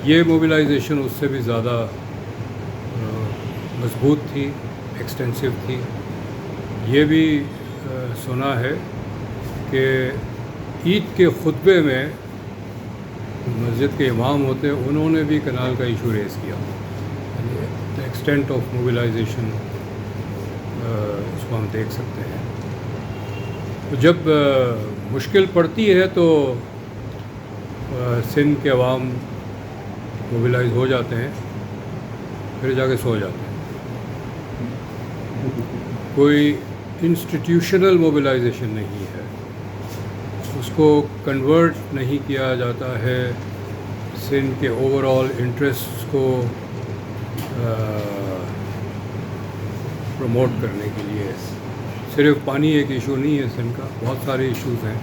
یہ موبلائزیشن اس سے بھی زیادہ مضبوط تھی، ایکسٹینسو تھی. یہ بھی سنا ہے کہ عید کے خطبے میں مسجد کے امام ہوتے ہیں، انہوں نے بھی کنال کا ایشو ریز کیا. دا ایکسٹینٹ آف موبلائزیشن اس کو ہم دیکھ سکتے ہیں. جب مشکل پڑتی ہے تو سندھ کے عوام موبلائز ہو جاتے ہیں، پھر جا کے سو جاتے ہیں. کوئی انسٹیٹیوشنل موبلائزیشن نہیں ہے، اس کو کنورٹ نہیں کیا جاتا ہے سندھ کے اوور آل انٹرسٹ کو پروموٹ کرنے کے لیے. صرف پانی ایک ایشو نہیں ہے سندھ کا، بہت سارے ایشوز ہیں،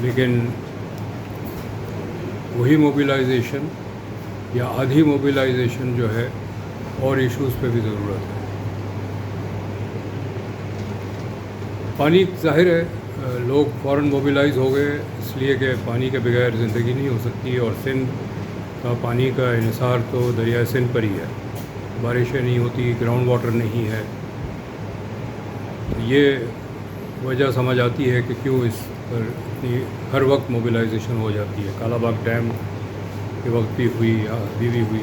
لیکن وہی موبلائزیشن یا آدھی موبلائزیشن جو ہے اور ایشوز پہ بھی ضرورت ہے. پانی ظاہر ہے لوگ فوراً موبلائز ہو گئے اس لیے کہ پانی کے بغیر زندگی نہیں ہو سکتی، اور سندھ کا پانی کا انحصار تو دریائے سندھ پر ہی ہے. بارشیں نہیں ہوتی، گراؤنڈ واٹر نہیں ہے. یہ وجہ سمجھ آتی ہے کہ کیوں اس پر اتنی ہر وقت موبلائزیشن ہو جاتی ہے. کالا باغ ڈیم کے وقت بھی ہوئی یا ابھی بھی ہوئی.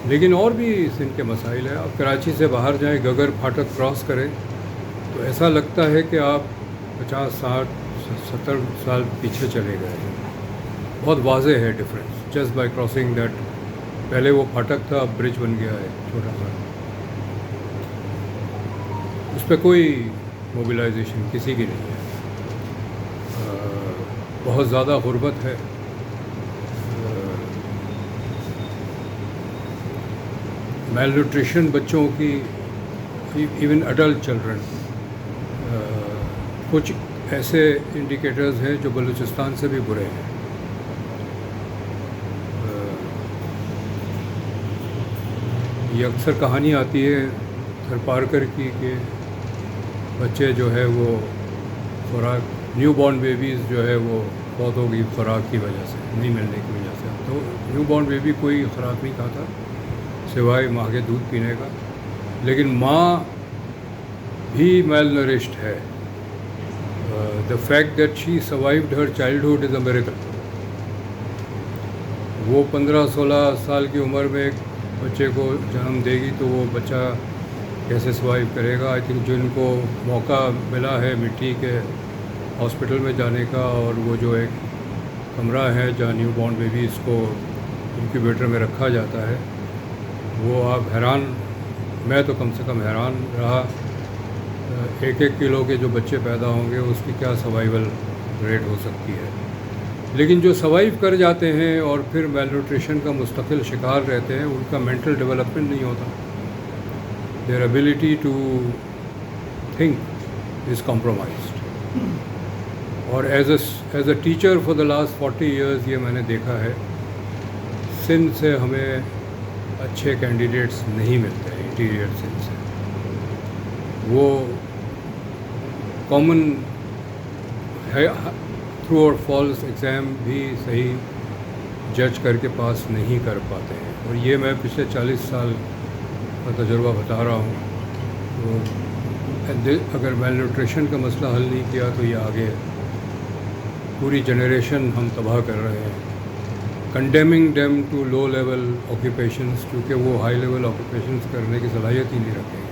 لیکن اور بھی سندھ کے مسائل ہیں. آپ کراچی سے باہر جائیں، گگر پھاٹک کراس کریں تو ایسا لگتا ہے کہ آپ 50 60 70 سال پیچھے چلے گئے ہیں. بہت واضح ہے difference just by crossing that. پہلے وہ پھاٹک تھا، اب برج بن گیا ہے چھوٹا سا. اس پہ کوئی موبلائزیشن کسی کی نہیں ہے. بہت زیادہ غربت ہے. میل نیوٹریشن بچوں کی، ایون اڈلٹ چلڈرن. کچھ ایسے انڈیکیٹرز ہیں جو بلوچستان سے بھی برے ہیں. یہ اکثر کہانی آتی ہے تھر پارکر کی کہ بچے جو ہے وہ خوراک، نیو بورن بیبیز جو ہے وہ فوت ہو گئی خوراک کی وجہ سے، نہیں ملنے کی وجہ سے. تو نیو بورن بیبی کوئی خوراک نہیں کھاتا سوائے ماں کے دودھ پینے کا، لیکن ماں بھی میل نرشڈ ہے. The fact that she survived her childhood is a miracle. وہ 15-16 سال کی عمر میں ایک بچے کو جنم دے گی تو وہ بچہ کیسے سروائیو کرے گا؟ آئی تھنک جن کو موقع ملا ہے مٹی کے ہاسپٹل میں جانے کا، اور وہ جو ایک کمرہ ہے جہاں نیو بورن بیبیز کو انکیوبیٹر میں رکھا جاتا ہے، وہ آپ حیران، میں تو کم سے کم حیران رہا. 1 کلو کے جو بچے پیدا ہوں گے اس کی کیا سروائیول ریٹ ہو سکتی ہے. لیکن جو سروائیو کر جاتے ہیں اور پھر میل نیوٹریشن کا مستقل شکار رہتے ہیں، ان کا مینٹل ڈیولپمنٹ نہیں ہوتا. Their ability to think is compromised. اور as a teacher for the last 40 years یہ میں نے دیکھا ہے، سندھ سے ہمیں اچھے کینڈیڈیٹس نہیں ملتے ہیں. انٹیریئر سندھ سے وہ کامن ہے، ٹرو اور فالس ایگزام بھی صحیح جج کر کے پاس نہیں کر پاتے ہیں. اور یہ میں پچھلے 40 سال کا تجربہ بتا رہا ہوں. تو اگر میل نیوٹریشن کا مسئلہ حل نہیں کیا تو یہ آگے پوری جنریشن ہم تباہ کر رہے ہیں. Condemning them to low level occupations, کیونکہ وہ ہائی لیول آکوپیشنس کرنے کی صلاحیت ہی نہیں رکھیں گے.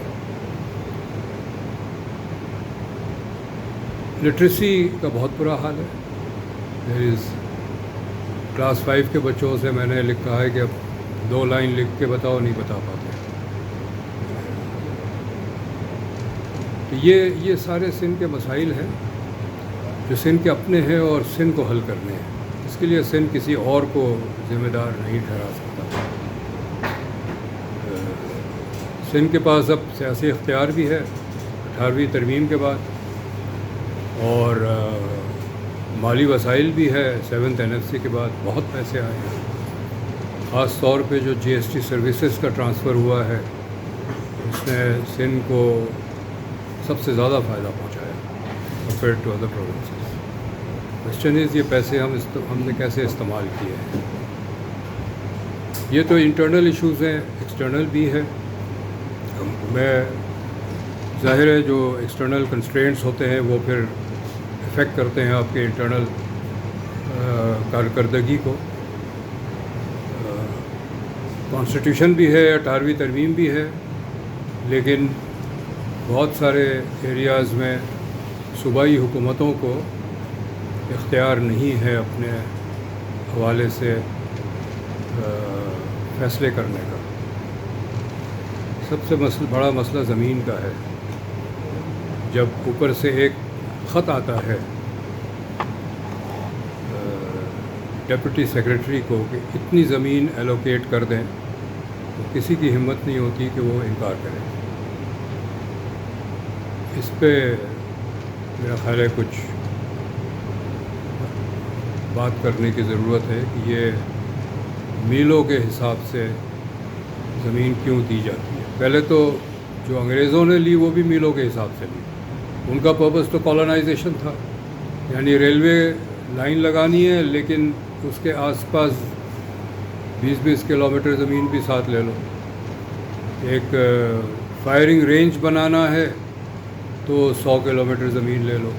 لٹریسی کا بہت برا حال ہے. دیر از کلاس 5 کے بچوں سے میں نے لکھا ہے کہ اب 2 لائن لکھ کے بتاؤ، نہیں بتا پاتے. یہ سارے سندھ کے مسائل ہیں جو سندھ کے اپنے ہیں اور سندھ کو حل کرنے ہیں. اس کے لیے سندھ کسی اور کو ذمہ دار نہیں ٹھہرا سکتا. سندھ کے پاس اب سیاسی اختیار بھی ہے 18ویں ترمیم کے بعد، اور مالی وسائل بھی ہے 7th NFC کے بعد. بہت پیسے آئے ہیں، خاص طور پہ جو GST سروسز کا ٹرانسفر ہوا ہے اس نے سندھ کو سب سے زیادہ فائدہ پہنچایا compared to other provinces. Question is یہ پیسے ہم نے کیسے استعمال کیے ہیں. یہ تو انٹرنل ایشوز ہیں، ایکسٹرنل بھی ہے. میں ظاہر ہے جو ایکسٹرنل کنسٹرینٹس ہوتے ہیں وہ پھر افیکٹ کرتے ہیں آپ کے انٹرنل کارکردگی کو. کانسٹیٹیوشن بھی ہے، 18ویں ترمیم بھی ہے، لیکن بہت سارے ایریاز میں صوبائی حکومتوں کو اختیار نہیں ہے اپنے حوالے سے فیصلے کرنے کا. سب سے بڑا مسئلہ زمین کا ہے. جب اوپر سے ایک خط آتا ہے ڈپٹی سیکرٹری کو کہ اتنی زمین ایلوکیٹ کر دیں، تو کسی کی ہمت نہیں ہوتی کہ وہ انکار کرے. اس پہ میرا خیال ہے کچھ بات کرنے کی ضرورت ہے کہ یہ میلوں کے حساب سے زمین کیوں دی جاتی ہے. پہلے تو جو انگریزوں نے لی وہ بھی میلوں کے حساب سے لی. ان کا پرپس تو کالونائزیشن تھا، یعنی ریلوے لائن لگانی ہے لیکن اس کے آس پاس 20-20 کلومیٹر زمین بھی ساتھ لے لو. ایک فائرنگ رینج بنانا ہے تو 100 کلومیٹر زمین لے لو.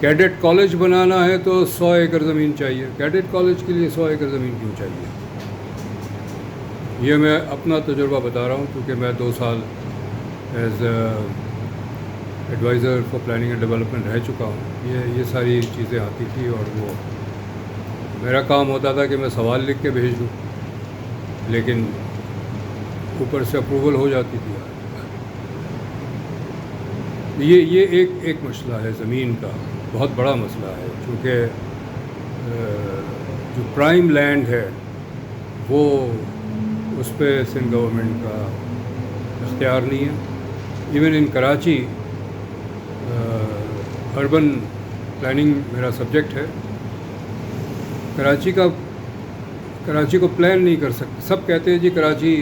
کیڈٹ کالج بنانا ہے تو 100 ایکڑ زمین چاہیے. کیڈٹ کالج کے لیے 100 ایکڑ زمین کیوں چاہیے؟ یہ میں اپنا تجربہ بتا رہا ہوں کیونکہ میں 2 سال as adviser for planning and development رہ چکا ہوں. یہ ساری چیزیں آتی تھی اور وہ میرا کام ہوتا تھا کہ میں سوال لکھ کے بھیج دوں، لیکن اوپر سے اپروول ہو جاتی تھی. یہ ایک مسئلہ ہے زمین کا، بہت بڑا مسئلہ ہے، چونکہ جو پرائم لینڈ ہے وہ اس پہ سندھ گورنمنٹ کا اختیار نہیں ہے. Even in Karachi urban planning میرا سبجیکٹ ہے. کراچی کو پلان نہیں کر سکتے. سب کہتے ہیں جی کراچی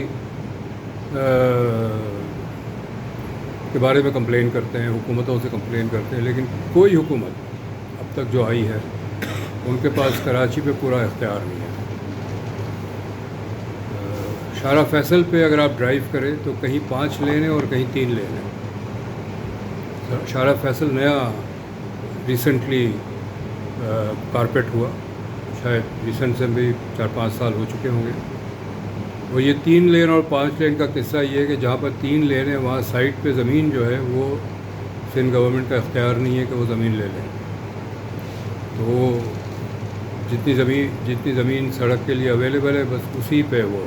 کے بارے میں کمپلین کرتے ہیں، حکومتوں سے کمپلین کرتے ہیں، لیکن کوئی حکومت اب تک جو آئی ہے ان کے پاس کراچی پہ پورا اختیار نہیں ہے. شارع فیصل پہ اگر آپ ڈرائیو کریں تو کہیں 5 لین ہیں اور کہیں 3 لین ہیں. شارع فیصل نیا ریسنٹلی کارپیٹ ہوا، شاید ریسنٹ سے بھی 4-5 سال ہو چکے ہوں گے. وہ یہ 3 لین اور 5 لین کا قصہ یہ ہے کہ جہاں پر 3 لین ہیں وہاں سائٹ پہ زمین جو ہے وہ سندھ گورنمنٹ کا اختیار نہیں ہے کہ وہ زمین لے لیں. تو وہ جتنی زمین سڑک کے لیے اویلیبل ہے بس اسی پہ وہ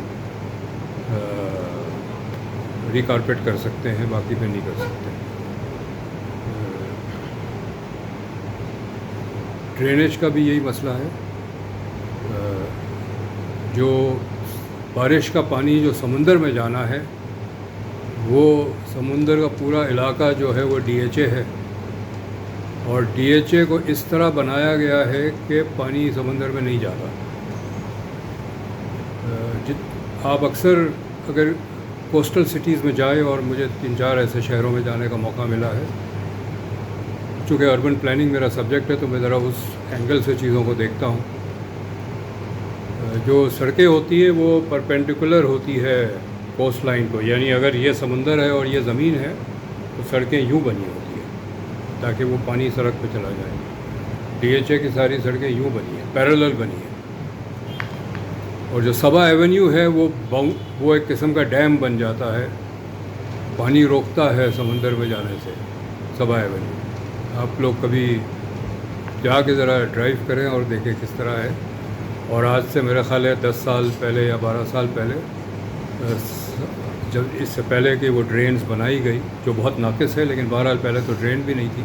ریکارپیٹ کر سکتے ہیں، باقی پہ نہیں کر سکتے. ڈرینیج کا بھی یہی مسئلہ ہے. جو بارش کا پانی جو سمندر میں جانا ہے وہ سمندر کا پورا علاقہ جو ہے وہ DHA ہے، اور DHA کو اس طرح بنایا گیا ہے کہ پانی سمندر میں نہیں جاتا. آپ اکثر اگر کوسٹل سٹیز میں جائیں، اور مجھے 3-4 ایسے شہروں میں جانے کا موقع ملا ہے، چونکہ اربن پلاننگ میرا سبجیکٹ ہے تو میں ذرا اس اینگل سے چیزوں کو دیکھتا ہوں. جو سڑکیں ہوتی ہیں وہ پرپینڈیکولر ہوتی ہے کوسٹ لائن کو، یعنی اگر یہ سمندر ہے اور یہ زمین ہے تو سڑکیں یوں بنی ہوتی ہیں تاکہ وہ پانی سڑک پہ چلا جائے. DHA کی ساری سڑکیں یوں بنی ہیں، پیرالل بنی ہیں. اور جو سبا ایونیو ہے وہ ایک قسم کا ڈیم بن جاتا ہے، پانی روکتا ہے سمندر میں جانے سے. سبا ایونیو آپ لوگ کبھی جا کے ذرا ڈرائیو کریں اور دیکھیں کس طرح ہے. اور آج سے میرا خیال ہے 10 سال پہلے یا 12 سال پہلے، جب اس سے پہلے کہ وہ ڈرینز بنائی گئی جو بہت ناقص ہے، لیکن بہرحال پہلے تو ڈرین بھی نہیں تھی.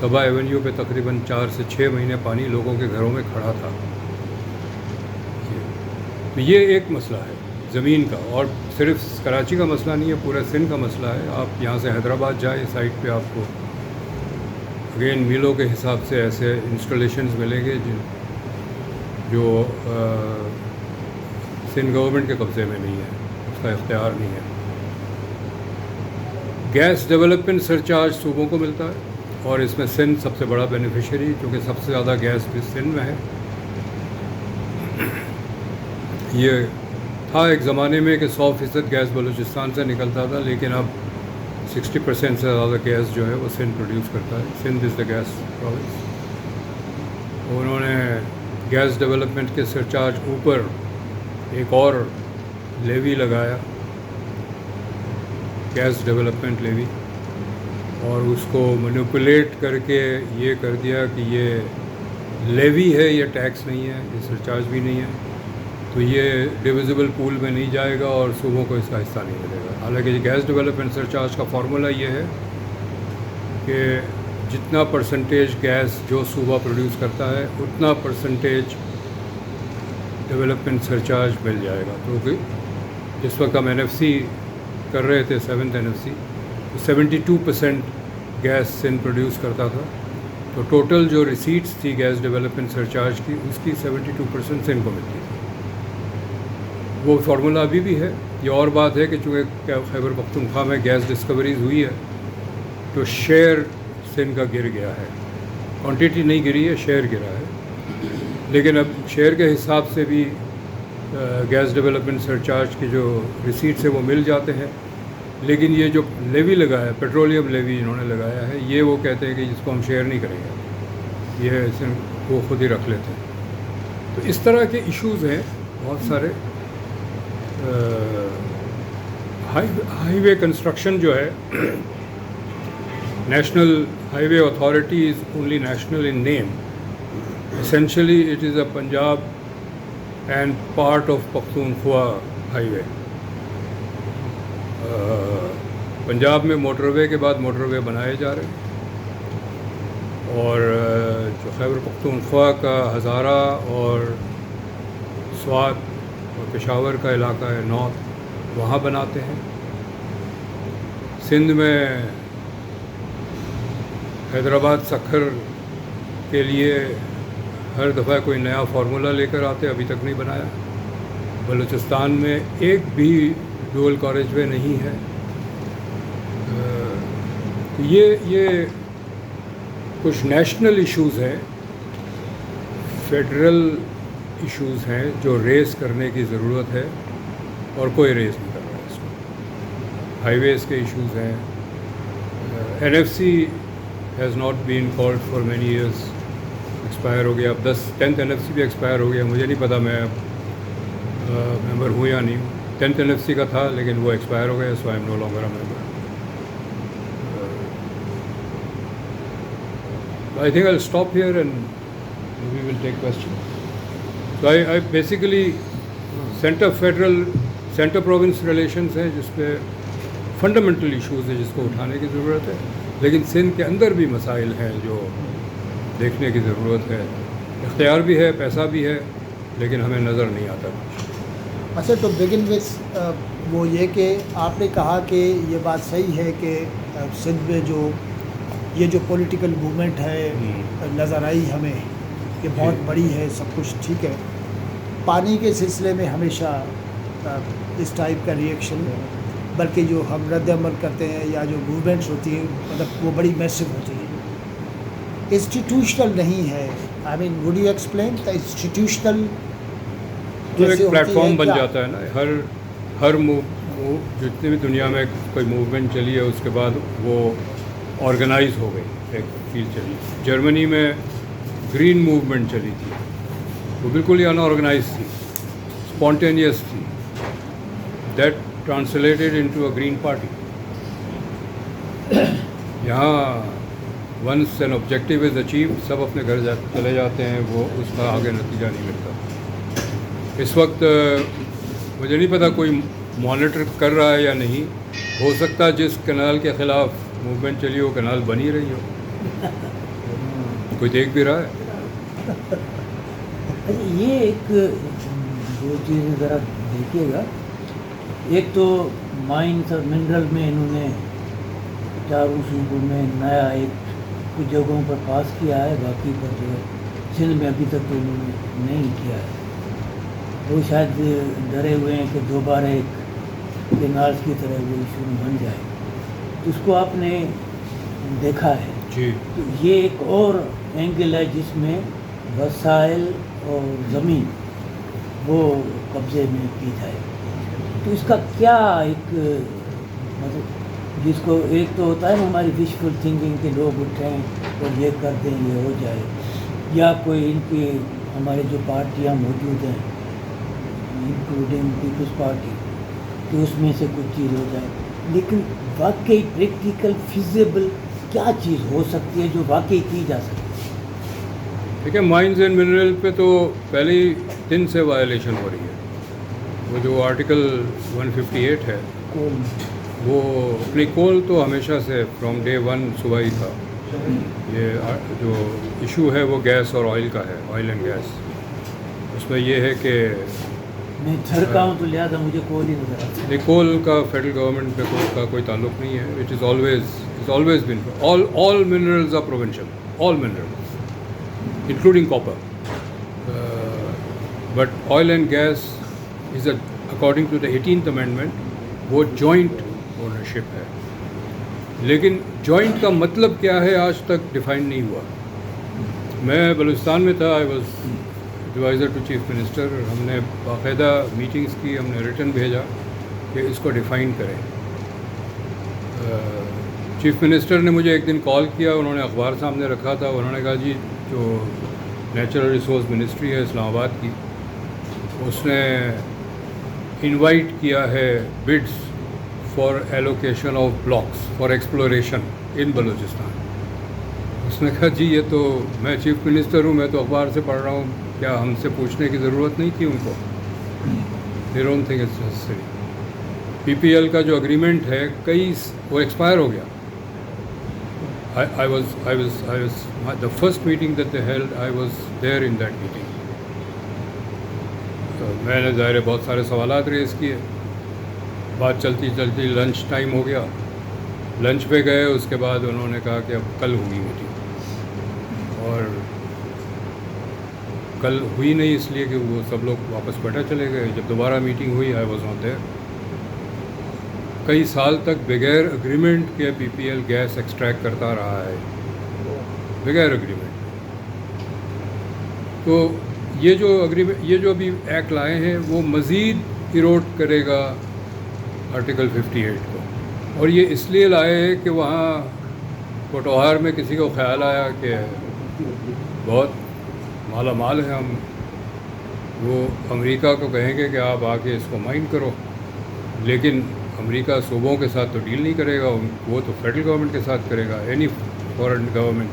سبا ایونیو پہ تقریباً 4 سے 6 مہینے پانی لوگوں کے گھروں میں کھڑا تھا. تو یہ ایک مسئلہ ہے زمین کا، اور صرف کراچی کا مسئلہ نہیں ہے، پورے سندھ کا مسئلہ ہے. آپ یہاں سے حیدرآباد جائیں، سائٹ پہ آپ کو اگین میلوں کے حساب سے ایسے انسٹالیشنز ملیں گے جو سندھ گورنمنٹ کے قبضے میں نہیں ہے، اس کا اختیار نہیں ہے. گیس ڈیولپمنٹ سرچارج صوبوں کو ملتا ہے، اور اس میں سندھ سب سے بڑا بینیفیشری، کیونکہ سب سے زیادہ گیس بھی سندھ میں ہے. یہ تھا ایک زمانے میں کہ 100% گیس بلوچستان سے نکلتا تھا، لیکن اب 60% سے زیادہ گیس جو ہے وہ سندھ پروڈیوس کرتا ہے. سندھ از دا گیس پروونس. انہوں نے گیس ڈیولپمنٹ کے سرچارج اوپر ایک اور لیوی لگایا، گیس ڈیولپمنٹ لیوی، اور اس کو مینیپولیٹ کر کے یہ کر دیا کہ یہ لیوی ہے، یہ ٹیکس نہیں ہے، یہ سرچارج بھی نہیں ہے، تو یہ ڈویزیبل پول میں نہیں جائے گا اور صوبوں کو اس کا حصہ نہیں ملے گا. حالانکہ گیس ڈیولپمنٹ سرچارج کا فارمولا یہ ہے کہ جتنا پرسنٹیج گیس جو صوبہ پروڈیوس کرتا ہے اتنا پرسنٹیج ڈیولپمنٹ سرچارج مل جائے گا. کیونکہ جس وقت ہم NFC کر رہے تھے 7th NFC، تو 72% گیس سندھ پروڈیوس کرتا تھا، تو ٹوٹل جو ریسیٹس تھی گیس ڈیولپمنٹ سرچارج کی اس کی 72% سندھ کو ملتی تھی. وہ فارمولا ابھی بھی ہے. یہ اور بات ہے کہ چونکہ خیبر پختونخوا میں گیس ڈسکوریز ہوئی ہے تو شیئر سندھ کا گر گیا ہے. کوانٹٹی نہیں گری ہے، شیئر گرا ہے. لیکن اب شیئر کے حساب سے بھی گیس ڈیولپمنٹ سرچارج کی جو ریسیٹس ہیں وہ مل جاتے ہیں. لیکن یہ جو لیوی لگایا ہے، پیٹرولیم لیوی انہوں نے لگایا ہے، یہ وہ کہتے ہیں کہ جس کو ہم شیئر نہیں کریں گے، یہ صرف وہ خود ہی رکھ لیتے ہیں. تو اس طرح کے ایشوز ہیں بہت سارے. ہائی وے کنسٹرکشن جو ہے، نیشنل ہائی وے authority is only national in name. Essentially it is a Punjab and part of Pakhtunkhwa highway. Punjab میں موٹر وے کے بعد موٹر وے بنائے جا رہے ہیں، اور جو خیبر پختونخوا کا ہزارہ اور سوات اور پشاور کا علاقہ ہے نارتھ، وہاں بناتے ہیں. سندھ میں حیدرآباد سکھر کے لیے ہر دفعہ کوئی نیا فارمولا لے کر آتے، ابھی تک نہیں بنایا. بلوچستان میں ایک بھی ڈول کارج وے نہیں ہے. یہ کچھ نیشنل ایشوز ہیں، فیڈرل ایشوز ہیں جو ریز کرنے کی ضرورت ہے، اور کوئی ریز نہیں کر رہا ہے اس کو. ہائی ویز کے ایشوز ہیں. NFC has not been called for many years, expire ہو گیا. اب 10th NFC بھی ایکسپائر ہو گیا. مجھے نہیں پتہ میں ممبر ہوں یا نہیں ہوں. 10th NFC کا تھا لیکن وہ ایکسپائر ہو گیا، so I am no longer a member. I think I'll stop here and we will take questions. So I basically center province relations ہیں جس پہ فنڈامنٹل ایشوز ہیں جس کو اٹھانے کی ضرورت ہے، لیکن سندھ کے اندر بھی مسائل ہیں جو دیکھنے کی ضرورت ہے. اختیار بھی ہے، پیسہ بھی ہے، لیکن ہمیں نظر نہیں آتا کچھ. اچھا، تو بگن وتھ وہ یہ کہ آپ نے کہا کہ یہ بات صحیح ہے کہ سندھ میں جو یہ جو پولیٹیکل موومنٹ ہے نظر آئی ہمیں کہ بہت بڑی ہے، سب کچھ ٹھیک ہے. پانی کے سلسلے میں ہمیشہ اس ٹائپ کا ریئیکشن، بلکہ جو ہم رد عمل کرتے ہیں یا جو موومنٹس ہوتی ہیں مطلب وہ بڑی میسو ہوتی ہے، انسٹیٹیوشنل نہیں ہے. I mean would you explain the institutional? ایک پلیٹ فارم بن جاتا ہے نا. ہر جتنی بھی دنیا میں کوئی موومنٹ چلی ہے اس کے بعد وہ آرگنائز ہو گئی، ایک فیلڈ چلی. جرمنی میں گرین موومنٹ چلی تھی، وہ بالکل ہی ان آرگنائز تھی، اسپونٹینیس تھی. That translated into a green party. یہاں once an objective is achieve, سب اپنے گھر چلے جاتے ہیں، وہ اس کا آگے نتیجہ نہیں ملتا. اس وقت مجھے نہیں پتا کوئی مانیٹر کر رہا ہے یا نہیں. ہو سکتا جس کنال کے خلاف موومنٹ چلی وہ کنال بنی رہی ہو، کوئی دیکھ بھی رہا ہے. یہ ایک دو چیزیں ذرا دیکھیے گا. ایک تو مائنس اور منرل میں انہوں نے چاروں صوبوں میں نیا ایک کچھ جگہوں پر پاس کیا ہے، باقی پر جو ہے سندھ میں ابھی تک تو انہوں نے نہیں کیا ہے. وہ شاید ڈرے ہوئے ہیں کہ دوبارہ ایک کینالس کی طرح وہ ایشو بن جائے. اس کو آپ نے دیکھا ہے جی. تو یہ ایک اور اینگل ہے جس میں وسائل اور زمین وہ قبضے میں کی جائے. تو اس کا کیا ایک مطلب جس کو ایک تو ہوتا ہے نا ہماری وشفل تھنکنگ کے لوگ اٹھیں اور یہ کر دیں یہ ہو جائے، یا کوئی ان کی ہمارے جو پارٹیاں موجود ہیں انکلوڈنگ پیپلز پارٹی کہ اس میں سے کچھ چیز ہو جائے، لیکن واقعی پریکٹیکل فیزیبل کیا چیز ہو سکتی ہے جو واقعی کی جا سکتی ہے؟ دیکھیں مائنز اینڈ منرل پہ تو پہلے دن سے وائلیشن ہو رہی ہے، وہ جو آرٹیکل 158 ہے وہ اپنی کول تو ہمیشہ سے فرام ڈے 1 صبح ہی تھا. یہ جو ایشو ہے وہ گیس اور آئل کا ہے، آئل اینڈ گیس. اس میں یہ ہے کہ میں جھرکا ہوں تو لہٰذا مجھے کول ہی نظر آتا ہے. کول کا فیڈرل گورنمنٹ پہ کا کوئی تعلق نہیں ہے. It is always been all minerals are provincial, all minerals including copper, but oil and gas is according to the 18th amendment وہ joint ownership ہے. لیکن جوائنٹ کا مطلب کیا ہے آج تک ڈیفائن نہیں ہوا. میں بلوچستان میں تھا، I was adviser to chief minister. ہم نے باقاعدہ میٹنگز کی، ہم نے ریٹن بھیجا کہ اس کو ڈیفائن کریں. چیف منسٹر نے مجھے ایک دن کال کیا، انہوں نے اخبار سامنے رکھا تھا، انہوں نے کہا جی جو نیچرل ریسورس منسٹری ہے اسلام آباد کی، اس نے انوائٹ کیا ہے bids for allocation of blocks for exploration in Balochistan. اس نے کہا جی یہ تو میں چیف منسٹر ہوں، میں تو اخبار سے پڑھ رہا ہوں، کیا ہم سے پوچھنے کی ضرورت نہیں تھی ان کو؟ They don't think it's necessary. P P L کا جو اگریمنٹ ہے وہ ایکسپائر ہو گیا. I was the first meeting that they held, I was there in that meeting. میں نے ظاہر بہت سارے سوالات ریز کیے. بات چلتی چلتی لنچ ٹائم ہو گیا، لنچ پہ گئے. اس کے بعد انہوں نے کہا کہ اب کل ہوگی میٹنگ، اور کل ہوئی نہیں اس لیے کہ وہ سب لوگ واپس بیٹھا چلے گئے. جب دوبارہ میٹنگ ہوئی آئی واز ناٹ دیئر. کئی سال تک بغیر اگریمنٹ کے پی پی ایل گیس ایکسٹریکٹ کرتا رہا ہے، بغیر اگریمنٹ. تو یہ جو ابھی ایکٹ لائے ہیں وہ مزید ایروڈ کرے گا آرٹیکل 58 کو. اور یہ اس لیے لائے ہیں کہ وہاں کوٹوہار میں کسی کو خیال آیا کہ بہت مالا مال ہے ہم، وہ امریکہ کو کہیں گے کہ آپ آ کے اس کو مائن کرو. لیکن امریکہ صوبوں کے ساتھ تو ڈیل نہیں کرے گا، وہ تو فیڈرل گورنمنٹ کے ساتھ کرے گا، اینی فارن گورنمنٹ.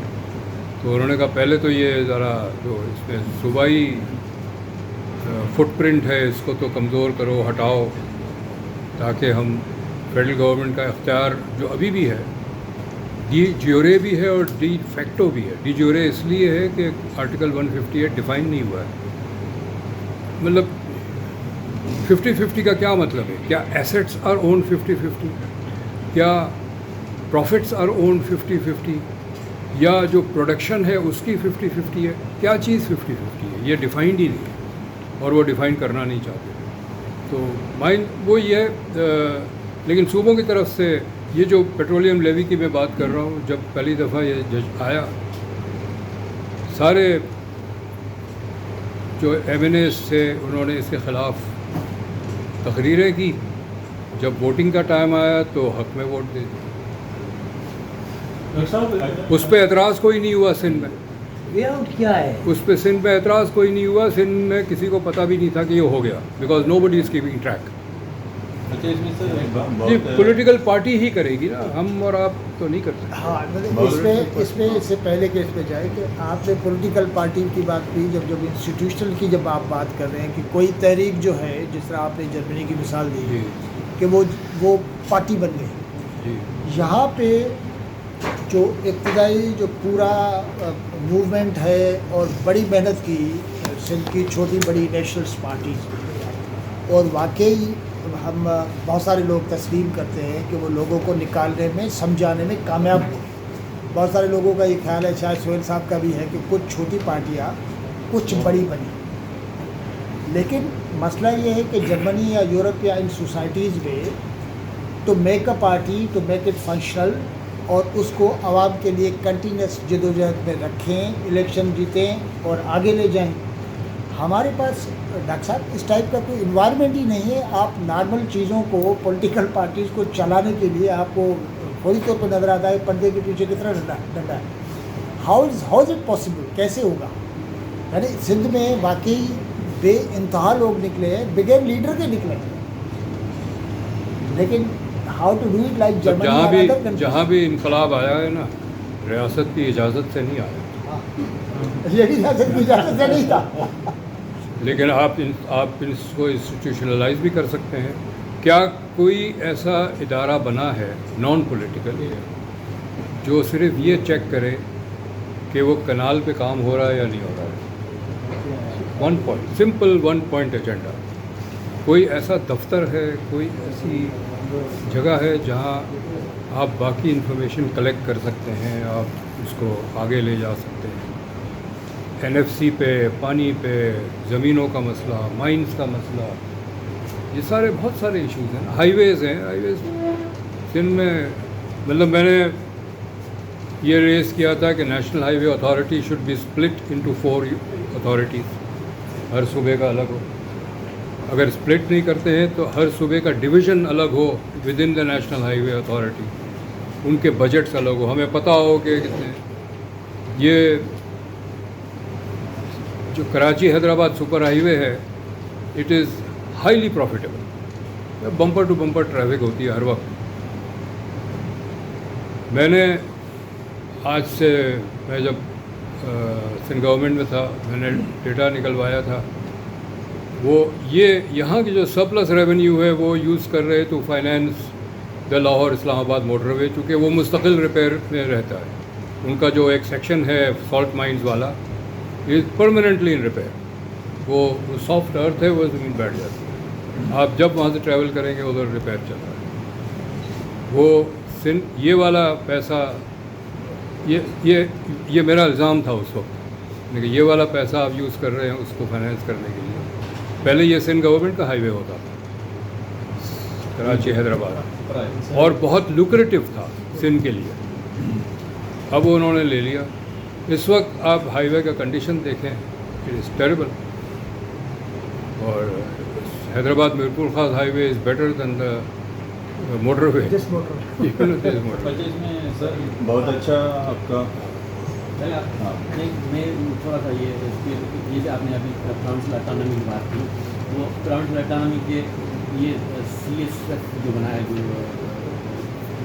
تو انہوں نے کہا پہلے تو یہ ذرا جو اس میں صوبائی فٹ پرنٹ ہے اس کو تو کمزور کرو، ہٹاؤ، تاکہ ہم فیڈرل گورنمنٹ کا اختیار جو ابھی بھی ہے، ڈی جیورے بھی ہے اور ڈی فیکٹو بھی ہے. ڈی جیورے اس لیے ہے کہ آرٹیکل 158 ڈیفائن نہیں ہوا ہے. مطلب 50-50 کا کیا مطلب ہے؟ کیا ایسیٹس آر اون 50-50؟ کیا پروفٹس آر اون 50-50؟ یا جو پروڈکشن ہے اس کی 50-50 ہے؟ کیا چیز 50-50 ہے؟ یہ ڈیفائنڈ ہی نہیں ہے، اور وہ ڈیفائن کرنا نہیں چاہتے. تو وہ یہ لیکن صوبوں کی طرف سے یہ جو پیٹرولیم لیوی کی میں بات کر رہا ہوں، جب پہلی دفعہ یہ جج آیا، سارے جو ایم این ایز تھے انہوں نے اس کے خلاف تقریریں کی. جب ووٹنگ کا ٹائم آیا تو حق میں ووٹ دے دی. اس پہ اعتراض کوئی نہیں ہوا سندھ میں. وے آؤٹ کیا ہے؟ اس پہ سندھ میں اعتراض کوئی نہیں ہوا. سندھ میں کسی کو پتہ بھی نہیں تھا کہ یہ ہو گیا، because nobody is keeping track. جی پولیٹیکل پارٹی ہی کرے گی نا، ہم اور آپ تو نہیں کر سکتے. ہاں اس میں اس سے پہلے کہ اس پہ جائے کہ آپ نے پولیٹیکل پارٹی کی بات کی، جب انسٹیٹیوشنل کی جب آپ بات کر رہے ہیں کہ کوئی تحریک جو ہے، جس طرح آپ نے جرمنی کی مثال دی کہ وہ پارٹی بن گئی. یہاں پہ جو ابتدائی جو پورا موومنٹ ہے اور بڑی محنت کی سندھ کی چھوٹی بڑی نیشنلس پارٹیز، اور واقعی ہم بہت سارے لوگ تسلیم کرتے ہیں کہ وہ لوگوں کو نکالنے میں سمجھانے میں کامیاب ہوئے. بہت سارے لوگوں کا یہ خیال ہے، شاید سہیل صاحب کا بھی ہے، کہ کچھ چھوٹی پارٹیاں کچھ بڑی بنی. لیکن مسئلہ یہ ہے کہ جرمنی یا یورپ یا ان سوسائٹیز میں تو make a party to make it functional, اور اس کو عوام کے لیے کنٹینیوس جدوجہد میں رکھیں، الیکشن جیتیں اور آگے لے جائیں. ہمارے پاس ڈاکٹر صاحب اس ٹائپ کا کوئی انوائرمنٹ ہی نہیں ہے. آپ نارمل چیزوں کو پولیٹیکل پارٹیز کو چلانے کے لیے آپ کو فوری طور پر نظر آتا ہے پردے کے پیچھے کتنا ڈنڈا ہے. How is it possible? کیسے ہوگا؟ یعنی سندھ میں واقعی بے انتہا لوگ نکلے ہیں، بغیر لیڈر کے نکلے ہیں، لیکن how to do it like Germany. جہاں بھی انقلاب آیا ہے نا، ریاست کی اجازت سے نہیں آیا. یہ بھی ریاست کی اجازت سے نہیں تھا. لیکن آپ اس کو انسٹیٹیوشنلائز بھی کر سکتے ہیں. کیا کوئی ایسا ادارہ بنا ہے نان پولیٹیکل جو صرف یہ چیک کرے کہ وہ کنال پہ کام ہو رہا ہے یا نہیں ہو رہا ہے؟ 1 پوائنٹ سمپل 1 پوائنٹ ایجنڈا. کوئی ایسا دفتر ہے، کوئی ایسی جگہ ہے جہاں آپ باقی انفارمیشن کلیکٹ کر سکتے ہیں، آپ اس کو آگے لے جا سکتے ہیں. NFC پہ، پانی پہ، زمینوں کا مسئلہ، مائنز کا مسئلہ، یہ سارے بہت سارے ایشوز ہیں. ہائی ویز سندھ میں، مطلب میں نے یہ ریز کیا تھا کہ نیشنل ہائی وے authority should be split into 4 authorities, ہر صوبے کا الگ ہو. اگر اسپلٹ نہیں کرتے ہیں تو ہر صوبے کا ڈویژن الگ ہو within the national highway وے اتھارٹی، ان کے بجٹس الگ ہو، ہمیں پتہ ہو کہ کتنے. یہ جو Karachi Hyderabad super highway ہے، it is highly profitable, bumper to bumper traffic ہوتی ہے ہر وقت. میں نے آج سے، میں جب سندھ گورنمنٹ میں تھا، میں نے ڈیٹا نکلوایا تھا. وہ یہاں کی جو سرپلس ریونیو ہے وہ یوز کر رہے تو فائنینس دا لاہور اسلام آباد موٹر وے، چونکہ وہ مستقل ریپیئر میں رہتا ہے. ان کا جو ایک سیکشن ہے سالٹ مائنز والا، از پرماننٹلی ان ریپیئر. وہ سافٹ ارتھ ہے، وہ زمین بیٹھ جاتی ہے، آپ جب وہاں سے ٹریول کریں گے ادھر ریپیئر چل رہا ہے. وہ یہ والا پیسہ، یہ میرا الزام تھا اس وقت، لیکن یہ والا پیسہ آپ یوز کر رہے ہیں اس کو فائنینس کرنے کے لیے. پہلے یہ سندھ گورنمنٹ کا ہائی وے ہوتا تھا کراچی حیدرآباد، اور بہت لوکریٹو تھا سندھ کے لیے. اب انہوں نے لے لیا. اس وقت آپ ہائی وے کا کنڈیشن دیکھیں، اٹ از ٹیریبل. اور Hyderabad Mirpur Khas highway is better than the motorway. بہت اچھا آپ کا. میں تھوڑا سا یہ آپ نے ابھی پروونشل اٹانومی کی بات کی، وہ پروونشل اٹانومی کے یہ CSF جو بنایا جو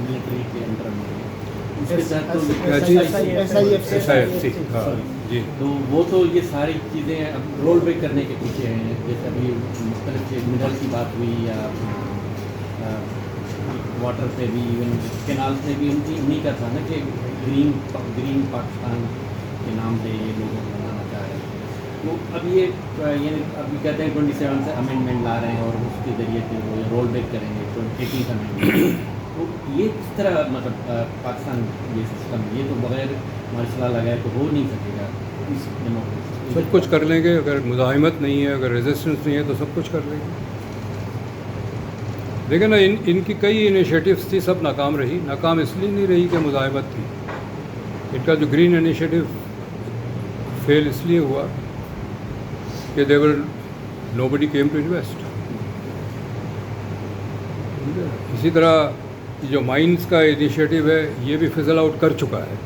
ملٹری کے انڈر میں، اس کے تحت جی، تو وہ تو یہ ساری چیزیں اب رول بیک کرنے کے پیچھے ہیں. جیسے ابھی مختلف منرل کی بات ہوئی، یا واٹر پہ بھی، ایون کینال سے بھی انہیں کا تھا نا کہ گرین پاکستان کے نام سے یہ لوگوں کو بنانا چاہ رہے ہیں. تو اب یعنی ابھی کہتے ہیں 27 سے امینڈمنٹ لا رہے ہیں اور اس کے ذریعے سے وہ رول بیک کریں گے 18 امینڈمنٹ. تو یہ کس طرح مطلب پاکستان یہ سسٹم، یہ تو بغیر مرشلہ لگائے تو ہو نہیں سکے گا. سب کچھ کر لیں گے، اگر مزاحمت نہیں ہے، اگر ریزسٹنس نہیں ہے تو سب کچھ کر لیں گے. لیکن ان کی کئی انیشیٹوز تھی، سب ناکام رہی. ناکام اس لیے نہیں رہی کہ مزاحمت تھی. ان کا جو گرین انیشیٹو فیل اس لیے ہوا کہ دیور نو بڈی کیم ٹو انویسٹ. اسی طرح جو مائنز کا انیشیٹو ہے یہ بھی فضل آؤٹ کر چکا ہے.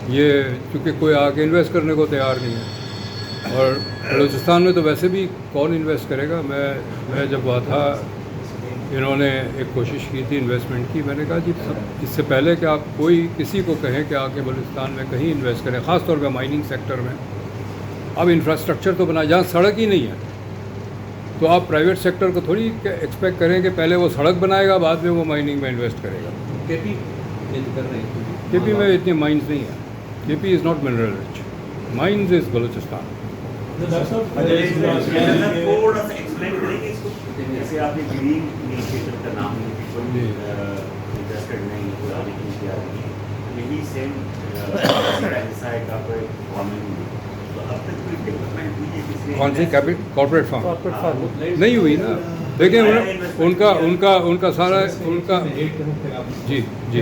یہ چونکہ کوئی آ کے انویسٹ کرنے کو تیار نہیں ہے، اور بلوچستان میں تو ویسے بھی کون انویسٹ کرے گا. میں جب وہاں تھا، انہوں نے ایک کوشش کی تھی انویسٹمنٹ کی. میں نے کہا جی اس سے پہلے کہ آپ کسی کو کہیں کہ آ کے بلوچستان میں کہیں انویسٹ کریں، خاص طور پہ مائننگ سیکٹر میں، اب انفراسٹرکچر تو بنا، جہاں سڑک ہی نہیں ہے تو آپ پرائیویٹ سیکٹر کو تھوڑی ایکسپیکٹ کریں کہ پہلے وہ سڑک بنائے گا بعد میں وہ مائننگ میں انویسٹ کرے گا. کے پی میں اتنی مائنز نہیں ہیں. K P is not mineral rich, mines is Balochistan. جیسے آپ نے گرین انیشیٹو کا نام انٹرسٹڈ نہیں پورا لیکن کیا یہی سیم کا کوئی تو اب تک کوئی ڈیولپمنٹ ہوئی ہے؟ کون سی کارپوریٹ فارم نہیں ہوئی نا. دیکھیں ان کا سارا ان کا جی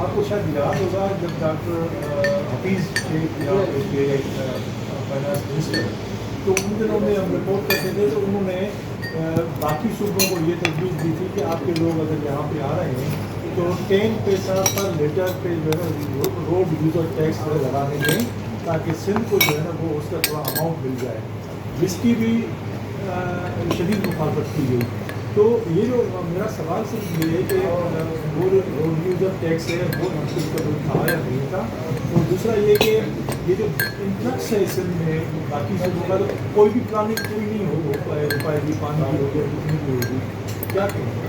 آپ کو شاید یاد ہوگا جب ڈاکٹر حفیظ شیخ فائنانس منسٹر، تو ان دنوں میں ہم رپورٹ کرتے تھے تو انہوں نے باقی صوبوں کو یہ تجویز دی تھی کہ آپ کے لوگ اگر یہاں پہ آ رہے ہیں تو 10 پیسہ پر لیٹر پہ جو ہے نا روڈ یوزر ٹیکس لگا دیں گے، تاکہ سندھ کو جو ہے نا وہ اس کا تھوڑا اماؤنٹ مل جائے، جس کی بھی شدید مخالفت کی گئی. تو یہ جو میرا سوال صرف یہ ہے کہ وہ روڈ یوزر ٹیکس ہے وہ منسوخ کا کوئی آیا نہیں تھا، اور دوسرا یہ کہ یہ جو انفلکس ہے سندھ میں باقی صوبوں کا، تو کوئی بھی پلاننگ کوئی نہیں ہو پائے گی، پانی کی ہو گیا کتنی بھی ہوگی، کیا کہیں گے؟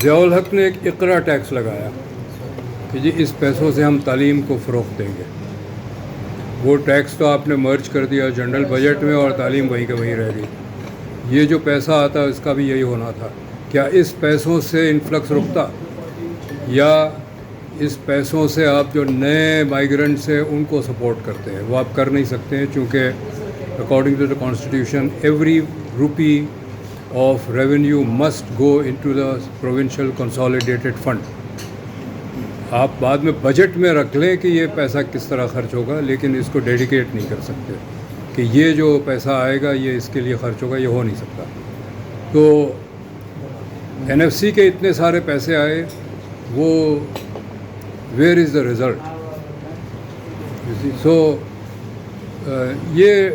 ضیاء الحق نے ایک اقرا ٹیکس لگایا کہ جی اس پیسوں سے ہم تعلیم کو فروغ دیں گے. وہ ٹیکس تو آپ نے مرج کر دیا جنرل بجٹ میں اور تعلیم وہیں کہ وہیں رہ گئی. یہ جو پیسہ آتا اس کا بھی یہی ہونا تھا. کیا اس پیسوں سے انفلکس رکتا، یا اس پیسوں سے آپ جو نئے مائیگرنٹس ہیں ان کو سپورٹ کرتے ہیں؟ وہ آپ کر نہیں سکتے ہیں، چونکہ according to the constitution every rupee of revenue must go into the provincial consolidated fund. آپ بعد میں بجٹ میں رکھ لیں کہ یہ پیسہ کس طرح خرچ ہوگا، لیکن اس کو ڈیڈیکیٹ نہیں کر سکتے کہ یہ جو پیسہ آئے گا یہ اس کے لیے خرچ ہوگا، یہ ہو نہیں سکتا. تو این ایف سی کے اتنے سارے پیسے آئے، وہ ویئر از دا ریزلٹ؟ سو یہ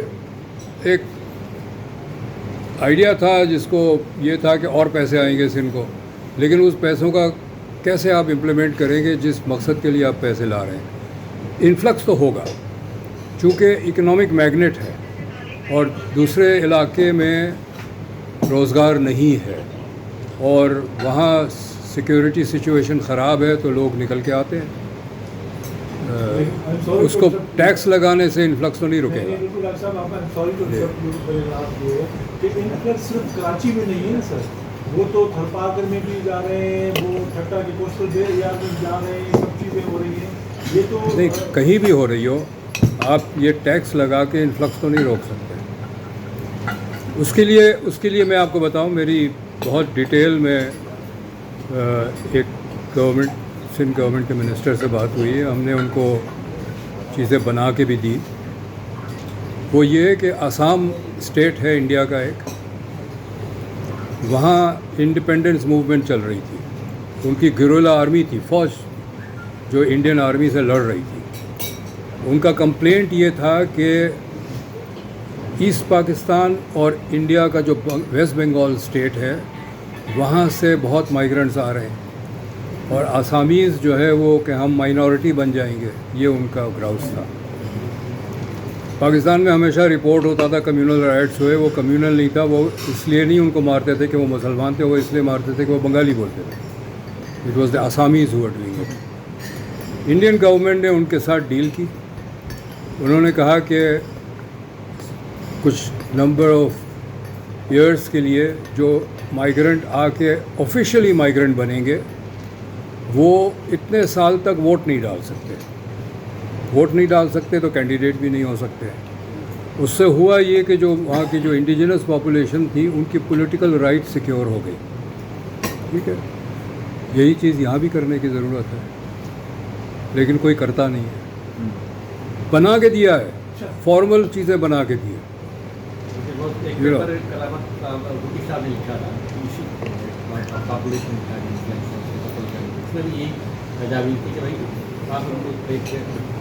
ایک آئیڈیا تھا جس کو یہ تھا کہ اور پیسے آئیں گے سندھ کو، لیکن اس پیسوں کا کیسے آپ امپلیمنٹ کریں گے جس مقصد کے لیے آپ پیسے لا رہے ہیں؟ انفلکس تو ہوگا چونکہ اکنامک میگنیٹ ہے اور دوسرے علاقے میں روزگار نہیں ہے اور وہاں سیکیورٹی سچویشن خراب ہے تو لوگ نکل کے آتے ہیں. اس کو ٹیکس لگانے سے انفلکس تو نہیں رکے گا. بالکل ڈاکٹر صاحب، آپ سوری کہ انفلکس صرف کراچی میں نہیں ہے نا سر، وہ تو تھرپاکر میں بھی جا رہے ہیں، وہ ٹھٹا کے کوسٹل بے ایریا میں جا رہے ہیں، سب چیزیں ہو رہی ہیں. یہ تو نہیں، کہیں بھی ہو رہی ہو، آپ یہ ٹیکس لگا کے انفلکس تو نہیں روک سکتے. اس کے لیے میں آپ کو بتاؤں، میری بہت ڈیٹیل میں ایک سندھ گورنمنٹ کے منسٹر سے بات ہوئی ہے. ہم نے ان کو چیزیں بنا کے بھی دی. وہ یہ ہے کہ آسام اسٹیٹ ہے انڈیا کا ایک، وہاں انڈیپینڈنس موومنٹ چل رہی تھی. ان کی گریلا آرمی تھی، فوج جو انڈین آرمی سے لڑ رہی تھی. ان کا کمپلینٹ یہ تھا کہ ایسٹ پاکستان اور انڈیا کا جو ویسٹ بنگال اسٹیٹ ہے وہاں سے بہت مائیگرنٹس آ رہے ہیں اور آسامیز جو ہے وہ کہ ہم مائنورٹی بن جائیں گے، یہ ان کا گراؤس تھا. پاکستان میں ہمیشہ رپورٹ ہوتا تھا کمیونل رائٹس ہوئے، وہ کمیونل نہیں تھا. وہ اس لیے نہیں ان کو مارتے تھے کہ وہ مسلمان تھے، وہ اس لیے مارتے تھے کہ وہ بنگالی بولتے تھے. It was the Assamese who are doing it. Indian government نے ان کے ساتھ ڈیل کی. انہوں نے کہا کہ کچھ نمبر آف ایئرس کے لیے جو مائیگرنٹ آ کے آفیشیلی مائیگرنٹ بنیں گے وہ اتنے سال تک ووٹ نہیں ڈال سکتے. ووٹ نہیں ڈال سکتے تو کینڈیڈیٹ بھی نہیں ہو سکتے. اس سے ہوا یہ کہ جو وہاں کی جو انڈیجنس پاپولیشن تھی ان کی پولیٹیکل رائٹ سیکیور ہو گئی. ٹھیک ہے، یہی چیز یہاں بھی کرنے کی ضرورت ہے، لیکن کوئی کرتا نہیں ہے. بنا کے دیا ہے، فارمل چیزیں بنا کے دی.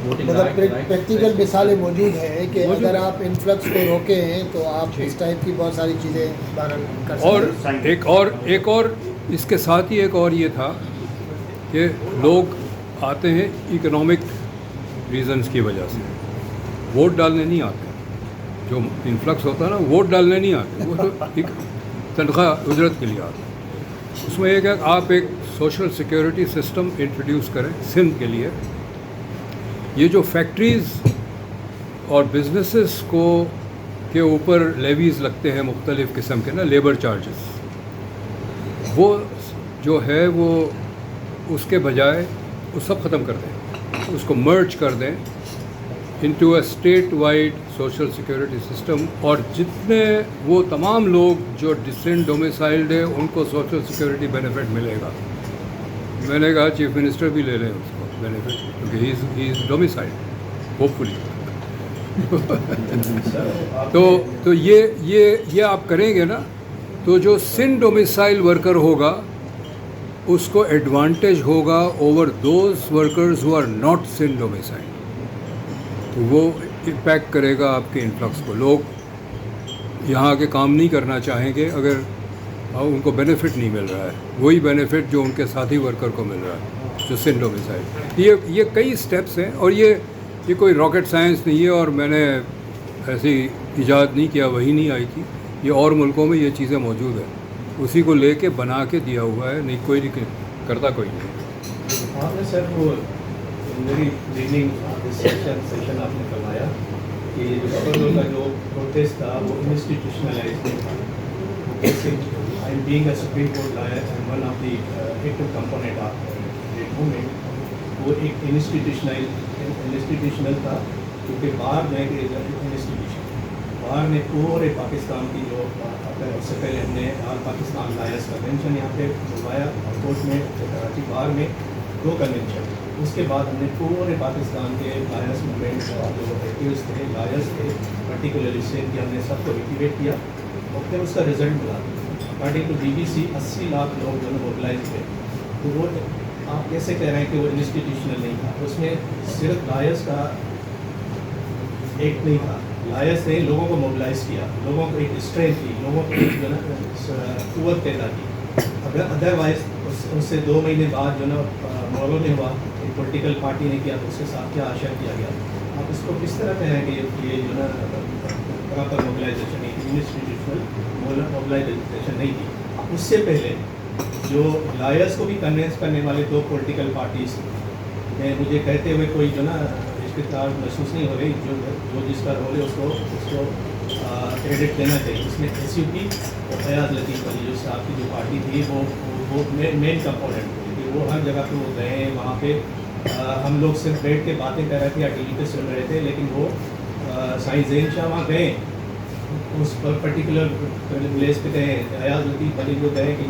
مطلب پریکٹیکل مثالیں موجود ہیں کہ اگر آپ انفلکس کو روکیں ہیں تو آپ اس ٹائپ کی بہت ساری چیزیں کر سکتے ہیں. اور ایک اور اس کے ساتھ ہی ایک اور یہ تھا کہ لوگ آتے ہیں اکنامک ریزنز کی وجہ سے، ووٹ ڈالنے نہیں آتے. جو انفلکس ہوتا ہے نا، ووٹ ڈالنے نہیں آتے، وہ تو ایک تنخواہ اجرت کے لیے آتے. اس میں ایک ہے کہ آپ ایک سوشل سیکیورٹی سسٹم انٹروڈیوس کریں سندھ کے لیے. یہ جو فیکٹریز اور بزنسز کے اوپر لیویز لگتے ہیں مختلف قسم کے نا، لیبر چارجز، وہ جو ہے وہ اس کے بجائے وہ سب ختم کر دیں، اس کو مرج کر دیں into a state wide social security system. اور جتنے وہ تمام لوگ جو ڈسٹنٹ ڈومیسائلڈ ہے ان کو سوشل سیکیورٹی بینیفٹ ملے گا. میں نے کہا چیف منسٹر بھی لے لیں اس کو بینیفٹ, کیونکہ ہی از ڈومیسائل ہوپفلی. تو یہ آپ کریں گے نا, تو جو سن ڈومیسائل ورکر ہوگا اس کو ایڈوانٹیج ہوگا over those workers who are not سن ڈومیسائل. تو وہ امپیکٹ کرے گا آپ کے انفلکس کو. لوگ یہاں کے کام نہیں کرنا چاہیں گے اگر ان کو بینیفٹ نہیں مل رہا ہے, وہی بینیفٹ جو ان کے ساتھی ورکر کو مل رہا ہے جو سن ڈومیسائل. یہ کئی اسٹیپس ہیں, اور یہ کوئی راکٹ سائنس نہیں ہے, اور میں نے ایسی ایجاد نہیں کیا, وہی نہیں آئی تھی. یہ اور ملکوں میں یہ چیزیں موجود ہیں, اسی کو لے کے بنا کے دیا ہوا ہے. نہیں کوئی نہیں کرتا, کوئی نہیں. آپ نے سر وہ میری ریڈنگ سیشن آپ نے کروایا کہ یہ جو گورنر کا جو پروٹیسٹ تھا وہ انسٹیٹیوشنلائز نہیں تھا. I am being a Supreme Court lawyer and one of the active component of the movement, وہ ایک انسٹیٹیوشنل تھا, کیونکہ باہر میں انسٹیٹیوشن باہر میں پورے پاکستان کی جو اس سے پہلے ہم نے آل پاکستان لائرس کنونشن یہاں پہ بلوایا کورٹ میں کراچی باہر میں 2 کنونشن. اس کے بعد ہم نے پورے پاکستان کے لائرس موومنٹ جو ایکٹیوسٹ تھے لائرس تھے پرٹیکولرلی سے کہ ہم نے سب کو ایکٹیویٹ کیا, اور پھر اس کا رزلٹ ملا. اکارڈنگ ٹو BBC 80 لاکھ لوگ جو ہے موبلائز ہوئے. تو وہ آپ کیسے کہہ رہے ہیں کہ وہ انسٹیٹیوشنل نہیں تھا؟ اس میں صرف لائرس کا ایک نہیں تھا, لائرس نے لوگوں کو موبلائز کیا, لوگوں کو ایک اسٹرینتھ دی, لوگوں کو ایک جو نا قوت پیدا کی. اگر ادروائز اس سے 2 مہینے بعد جو نا مولو نے ہوا, ایک پولیٹیکل پارٹی نے کیا, تو اس کے ساتھ کیا عشر کیا گیا. آپ اس کو کس طرح کہیں کہ یہ جو نا پراپر موبلائزیشن نہیں تھی, انسٹیٹیوشنل موبلائزیشن نہیں تھی. اس سے پہلے جو لائرس کو بھی کنوینس کرنے والے 2 پولیٹیکل پارٹیز میں مجھے کہتے ہوئے کوئی جو نا اشتعال محسوس نہیں ہو رہی, جو جس کا رول ہے اس کو کریڈٹ دینا چاہیے. اس میں SUP اور فیاض لطیف علی جو صاحب کی جو پارٹی تھی وہ مین کمپوننٹ تھی. وہ ہر جگہ پہ وہ گئے, وہاں پہ ہم لوگ صرف بیٹھ کے باتیں کر رہے تھے یا TV پہ سن رہے تھے, لیکن وہ سائنس زین شاہ وہاں گئے, اس پر پرٹیکولر پلیس پہ گئے, فیاض لطیف علی کو گئے کہ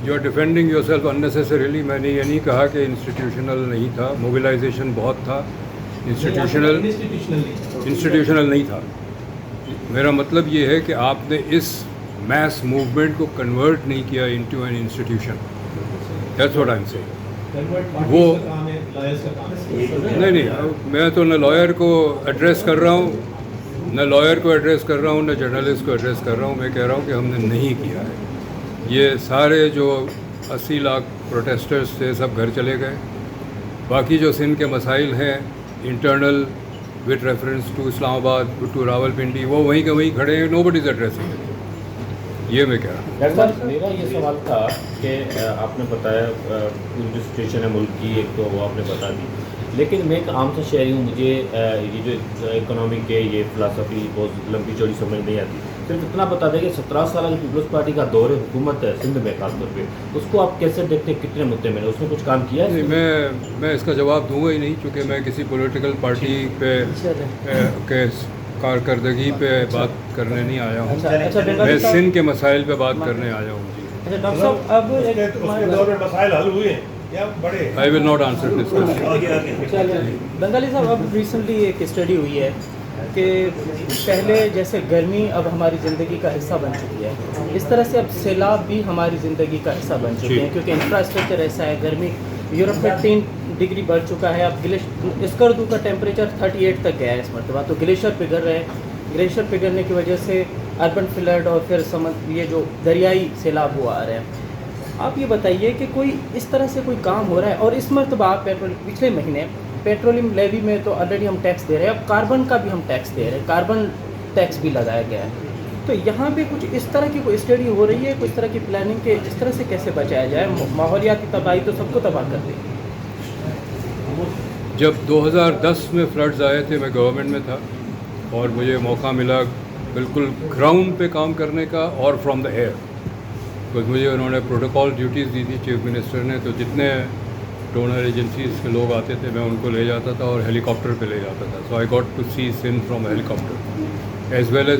you are defending yourself unnecessarily. میں نے یہ نہیں کہا کہ انسٹیٹیوشنل نہیں تھا, موبلائزیشن بہت تھا. انسٹیٹیوشنل نہیں تھا. میرا مطلب یہ ہے کہ آپ نے اس میس موومنٹ کو کنورٹ نہیں کیا into an institution. That's what I am seeing. وہ نہیں, میں تو نہ لائر کو ایڈریس کر رہا ہوں, نہ جرنلسٹ کو ایڈریس کر رہا ہوں. میں کہہ رہا ہوں کہ ہم نے نہیں کیا ہے. یہ سارے جو 80 لاکھ پروٹیسٹرز تھے سب گھر چلے گئے. باقی جو سندھ کے مسائل ہیں انٹرنل وتھ ریفرنس ٹو اسلام آباد ٹو راول پنڈی, وہ وہیں کے وہیں کھڑے ہیں. نو بڈی از ایڈریسنگ. یہ میں کہہ رہا ہوں. ڈاکٹر صاحب میرا یہ سوال تھا کہ آپ نے بتایا پوری جو سچویشن ہے ملک کی, ایک تو وہ آپ نے بتا دی, لیکن میں ایک عام سا شہری ہوں, مجھے یہ جو اکنامک ہے یہ فلاسفی بہت لمبی چوڑی سمجھ نہیں آتی. صرف اتنا بتا دیں کہ 17 سالہ جو پیپلز پارٹی کا دور حکومت ہے سندھ میں خاص طور پہ, اس کو آپ کیسے دیکھتے ہیں, کتنے مدعے میں اس نے کچھ کام کیا ہے؟ میں اس کا جواب دوں گا ہی نہیں, چونکہ میں کسی پولیٹیکل پارٹی پہ کارکردگی پہ بات کرنے نہیں آیا ہوں. میں سندھ کے مسائل پہ بات کرنے آیا ہوں. جی ڈاکٹر صاحب, اب دور میں مسائل حل ہوئے ہیں یا بڑے؟ I will not answer this question. Bengali صاحب, اب ریسنٹلی ایک اسٹڈی ہوئی ہے کہ پہلے جیسے گرمی اب ہماری زندگی کا حصہ بن چکی ہے, اس طرح سے اب سیلاب بھی ہماری زندگی کا حصہ بن چکے ہیں, کیونکہ انفراسٹرکچر ایسا ہے. گرمی یورپ میں 3 ڈگری بڑھ چکا ہے. اب اسکردو کا ٹیمپریچر 38 تک گیا ہے اس مرتبہ. تو گلیشیئر پگھل رہے ہیں, گلیشیئر پگھلنے کی وجہ سے اربن فلڈ اور پھر یہ جو دریائی سیلاب ہوا آ رہے ہیں. آپ یہ بتائیے کہ کوئی اس طرح سے کوئی کام ہو رہا ہے؟ اور اس مرتبہ آپ پچھلے مہینے پیٹرولیم لیوی میں تو آلریڈی ہم ٹیکس دے رہے ہیں, اب کاربن کا بھی ہم ٹیکس دے رہے ہیں, کاربن ٹیکس بھی لگایا گیا ہے. تو یہاں پہ کچھ اس طرح کی کوئی اسٹڈی ہو رہی ہے, کچھ طرح کی پلاننگ کے اس طرح سے کیسے بچایا جائے؟ ماحولیاتی تباہی تو سب کو تباہ کر دے گی. جب 2010 میں فلڈز آئے تھے میں گورنمنٹ میں تھا, اور مجھے موقع ملا بالکل گراؤنڈ پہ کام کرنے کا اور فرام دا ایئر, بس مجھے انہوں نے پروٹوکول ڈیوٹیز دی تھی چیف منسٹر نے. تو جتنے ڈونر ایجنسیز کے لوگ آتے تھے میں ان کو لے جاتا تھا اور ہیلی کاپٹر پہ لے جاتا تھا. So I got to see Sindh from helicopter as well as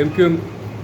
MQM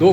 2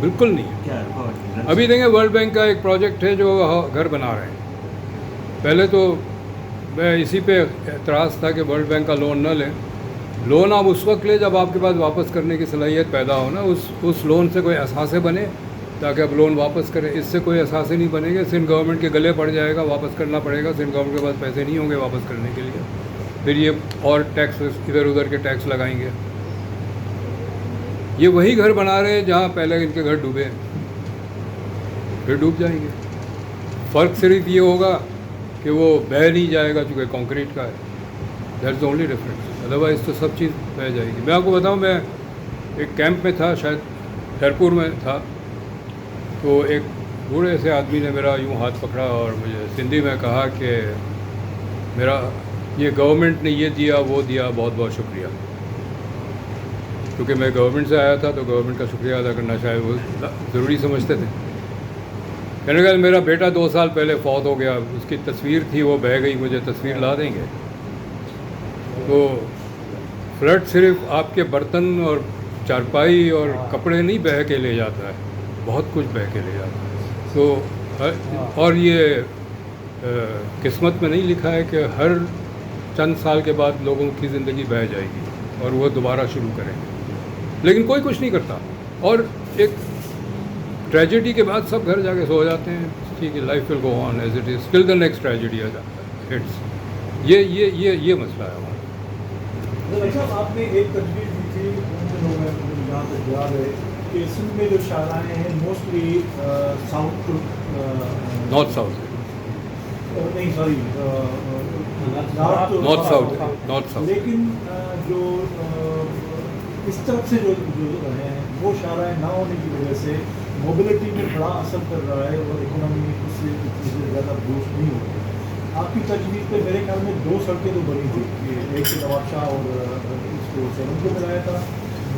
بالکل نہیں ہے. کیا رکاوٹ؟ ابھی دیکھیں ورلڈ بینک کا ایک پروجیکٹ ہے جو گھر بنا رہے ہیں. پہلے تو میں اسی پہ اعتراض تھا کہ ورلڈ بینک کا لون نہ لیں. لون آپ اس وقت لیں جب آپ کے پاس واپس کرنے کی صلاحیت پیدا ہو نا. اس لون سے کوئی اثاثے بنے تاکہ آپ لون واپس کریں. اس سے کوئی اثاثے نہیں بنے گے. سندھ گورنمنٹ کے گلے پڑ جائے گا, واپس کرنا پڑے گا. سندھ گورنمنٹ کے پاس پیسے نہیں ہوں گے واپس کرنے کے لیے. پھر یہ اور ٹیکس ادھر ادھر کے ٹیکس لگائیں گے. یہ وہی گھر بنا رہے ہیں جہاں پہلے ان کے گھر ڈوبے, پھر ڈوب جائیں گے. فرق صرف یہ ہوگا کہ وہ بہہ نہیں جائے گا چونکہ کانکریٹ کا ہے. That's the only difference. Otherwise تو سب چیز بہہ جائے گی. میں آپ کو بتاؤں, میں ایک کیمپ میں تھا, شاید خیرپور میں تھا, تو ایک بوڑھے سے آدمی نے میرا یوں ہاتھ پکڑا اور مجھے سندھی میں کہا کہ میرا یہ گورنمنٹ نے یہ دیا وہ دیا, بہت بہت شکریہ. کیونکہ میں گورنمنٹ سے آیا تھا تو گورنمنٹ کا شکریہ ادا کرنا شاید وہ ضروری سمجھتے تھے. کہنے لگا میرا بیٹا 2 سال پہلے فوت ہو گیا, اس کی تصویر تھی وہ بہہ گئی, مجھے تصویر لا دیں گے. تو فلڈ صرف آپ کے برتن اور چارپائی اور کپڑے نہیں بہہ کے لے جاتا ہے, بہت کچھ بہہ کے لے جاتا ہے. تو اور یہ قسمت میں نہیں لکھا ہے کہ ہر چند سال کے بعد لوگوں کی زندگی بہہ جائے گی اور وہ دوبارہ شروع کریں گے. لیکن کوئی کچھ نہیں کرتا, اور ایک ٹریجڈی کے بعد سب گھر جا کے سو جاتے ہیں. ٹھیک ہے, life will go on as it is, till the next tragedy آ جاتا ہے. یہ مسئلہ ہے ہمارا. صاحب آپ نے ایک تجویز دی تھی ان دنوں میں, جہاں تک یاد ہے, کہ سندھ میں جو شاہراہیں ہیں موسٹلی ساؤتھ نارتھ ساؤتھ نہیں سوری نارتھ ساؤتھ, لیکن جو اس طرف سے جو ہیں وہ شاہراہیں نہ ہونے کی وجہ سے موبلٹی میں بڑا اثر کر رہا ہے اور اکنامی میں اس سے زیادہ بوسٹ نہیں ہو رہا ہے. آپ کی تجویز پہ میرے خیال میں 2 سڑکیں تو بنی تھی, ایک سے نواب شاہ اور اس کو سیون کو ملایا تھا,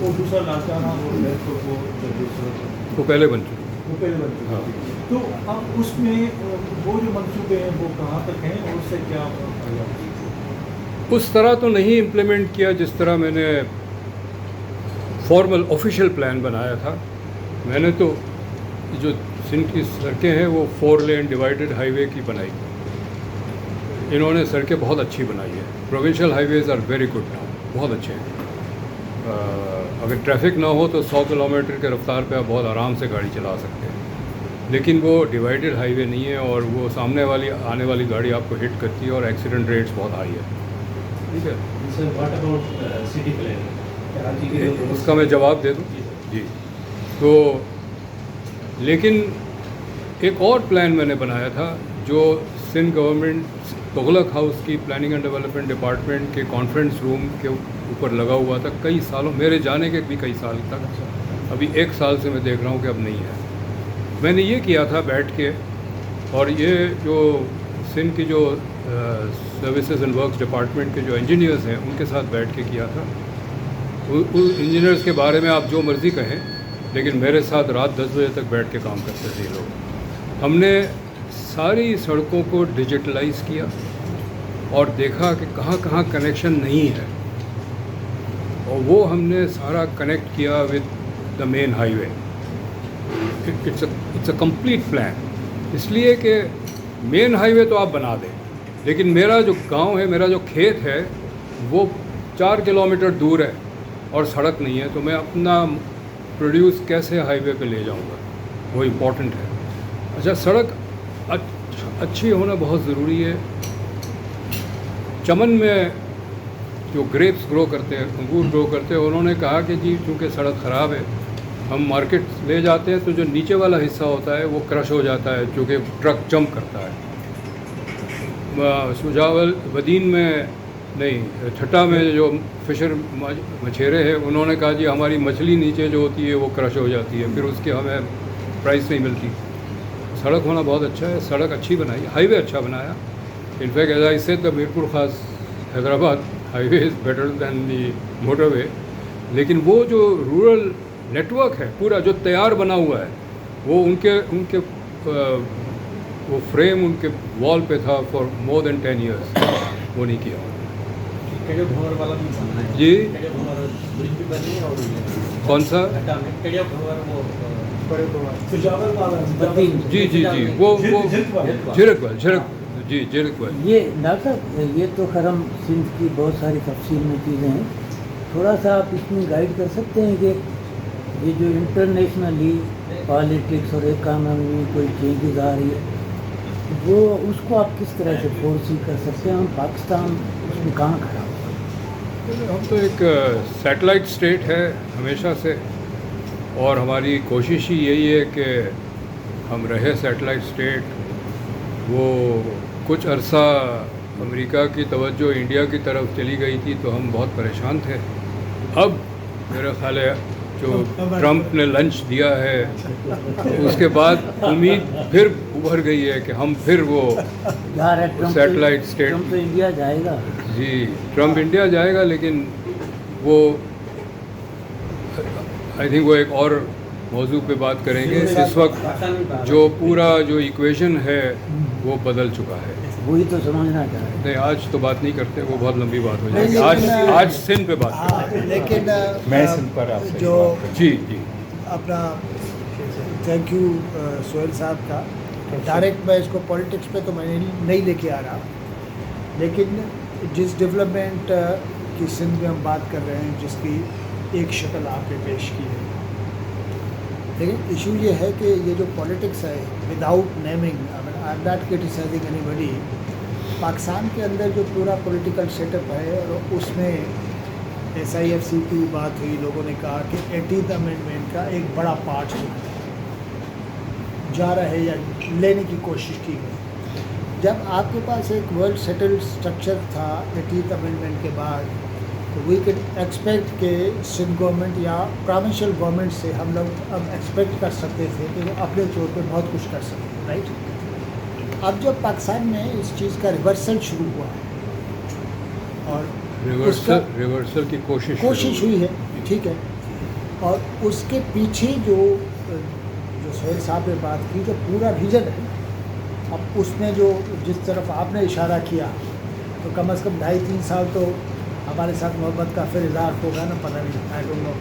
اور دوسرا لاچانہ اور لہرپور کو وہ پہلے بن چکی. وہ پہلے بن چکی. تو اب اس میں وہ جو منصوبے ہیں وہ کہاں تک ہیں اور اس سے کیا اس طرح تو نہیں امپلیمنٹ کیا جس طرح میں نے فارمل آفیشیل پلان بنایا تھا. میں نے تو جو سندھ کی سڑکیں ہیں وہ 4 لین ڈیوائیڈڈ ہائی وے کی بنائی. انہوں نے سڑکیں بہت اچھی بنائی ہے. Provincial highways are very good now, بہت اچھے ہیں. اگر ٹریفک نہ ہو تو 100 کلومیٹر کے رفتار پہ آپ بہت آرام سے گاڑی چلا سکتے ہیں. لیکن وہ ڈیوائیڈڈ ہائی وے نہیں ہے, اور وہ سامنے والی آنے والی گاڑی آپ کو ہٹ کرتی ہے, اور ایکسیڈنٹ ریٹس بہت ہائی ہے. ٹھیک ہے, سٹی پلان اس کا میں جواب دے دوں. جی, تو لیکن ایک اور پلان میں نے بنایا تھا جو سندھ گورنمنٹ تغلق ہاؤس کی پلاننگ اینڈ ڈیولپمنٹ ڈپارٹمنٹ کے کانفرنس روم کے اوپر لگا ہوا تھا کئی سالوں, میرے جانے کے بھی کئی سال تک. ابھی 1 سال سے میں دیکھ رہا ہوں کہ اب نہیں ہے. میں نے یہ کیا تھا بیٹھ کے, اور یہ جو سندھ کی جو سروسز اینڈ ورکس ڈپارٹمنٹ کے جو انجینئرز ہیں ان کے ساتھ بیٹھ کے کیا تھا. انجینئرز کے بارے میں آپ جو مرضی کہیں, لیکن میرے ساتھ رات 10 بجے تک بیٹھ کے کام کرتے تھے یہ لوگ. ہم نے ساری سڑکوں کو ڈیجیٹلائز کیا اور دیکھا کہ کہاں کہاں کنیکشن نہیں ہے, اور وہ ہم نے سارا کنیکٹ کیا with the main highway. It's a complete plan, اس لیے کہ مین ہائی وے تو آپ بنا دیں, لیکن میرا جو گاؤں ہے, میرا جو کھیت ہے وہ 4 کلومیٹر دور ہے اور سڑک نہیں ہے, تو میں اپنا پروڈیوس کیسے ہائی وے پہ لے جاؤں گا, وہ امپورٹنٹ ہے. اچھا, سڑک اچھی ہونا بہت ضروری ہے. چمن میں جو گریپس گرو کرتے ہیں, انگور گرو کرتے ہیں, انہوں نے کہا کہ جی چونکہ سڑک خراب ہے ہم مارکیٹ لے جاتے ہیں تو جو نیچے والا حصہ ہوتا ہے وہ کرش ہو جاتا ہے چونکہ ٹرک جمپ کرتا ہے. شجاول ودین میں نہیں, ٹھٹا میں جو فشر مچھیرے ہیں انہوں نے کہا جی ہماری مچھلی نیچے جو ہوتی ہے وہ کرش ہو جاتی ہے, پھر اس کی ہمیں پرائس نہیں ملتی. سڑک ہونا بہت اچھا ہے, سڑک اچھی بنائی, ہائی وے اچھا بنایا. In fact as I said the Mirpur Khas Hyderabad highway is better than the motorway. لیکن وہ جو رورل نیٹ ورک ہے پورا جو تیار بنا ہوا ہے وہ ان کے وہ فریم ان کے وال پہ تھا فار مور دین 10 ایئرس, وہ نہیں کیا. جی کون سا؟ بجاول والا جی جی جی وہ جھرک ویل یہ ڈاکٹر صاحب، یہ تو خیر ہم سندھ کی بہت ساری تفصیل میں چیزیں ہیں، تھوڑا سا آپ اس میں گائیڈ کر سکتے ہیں کہ یہ جو انٹرنیشنلی پالیٹکس اور اکانومی میں کوئی چینجز آ رہی ہے، وہ اس کو آپ کس طرح سے فورسی کر سکتے ہیں؟ ہم پاکستان اس میں کہاں کھڑا ہو؟ ہم تو ایک سیٹلائٹ اسٹیٹ ہے ہمیشہ سے، اور ہماری کوشش ہی یہی ہے کہ ہم رہے سیٹلائٹ اسٹیٹ۔ وہ کچھ عرصہ امریکہ کی توجہ انڈیا کی طرف چلی گئی تھی تو ہم بہت پریشان تھے۔ اب میرا خیال ہے جو ٹرمپ نے لنچ دیا ہے اس کے بعد امید پھر ابھر گئی ہے کہ ہم پھر وہ سیٹلائٹ اسٹیٹ۔ ٹرمپ تو انڈیا جائے گا۔ جی ٹرمپ انڈیا جائے گا، لیکن وہ آئی تھنک وہ ایک اور موضوع پہ بات کریں گے۔ اس وقت جو پورا جو ایکویشن ہے وہ بدل چکا ہے۔ وہی تو سمجھنا چاہ رہے ہیں۔ نہیں آج تو بات نہیں کرتے، وہ بہت لمبی بات ہو جائے گی۔ آج سندھ پہ بات کرتے ہیں۔ لیکن میں سندھ پر آپ سے جو جی جی اپنا تھینک یو سہیل صاحب کا، ڈائریکٹ میں اس کو پولیٹکس پہ تو میں نہیں لے کے آ رہا، لیکن جس ڈیولپمنٹ کی سندھ میں ہم بات کر رہے ہیں، جس کی ایک شکل آپ نے پیش کی ہے، لیکن ایشو یہ ہے کہ یہ جو پولیٹکس ہے without naming, I am not criticising any body, Pakistan کے اندر جو پورا پولیٹیکل سیٹ اپ ہے، اور اس میں SIFC کی بات ہوئی، لوگوں نے کہا کہ 18th امینڈمنٹ کا ایک بڑا پارٹ جا رہا ہے یا لینے کی کوشش کی گئی۔ جب آپ کے پاس ایک ویل سیٹلڈ اسٹرکچر تھا 18th امینڈمنٹ کے بعد، تو وی کین ایکسپیکٹ کہ سندھ گورنمنٹ یا پروونشل گورنمنٹ سے ہم لوگ اب ایکسپیکٹ کر سکتے تھے کہ وہ اپنے طور پہ بہت کچھ کر سکتے، رائٹ؟ اب جب پاکستان میں اس چیز کا ریورسل شروع ہوا ہے اور ریورسل کی کوشش ہوئی ہے، ٹھیک ہے، اور اس کے پیچھے جو سہیل صاحب نے بات کی، جو پورا ریجن ہے، اب اس میں جو جس طرف آپ نے اشارہ کیا، تو کم از کم 2.5-3 سال تو ہمارے ساتھ محبت کا پھر اظہار ہوگا نا، پتہ نہیں، آئی ڈونٹ نو۔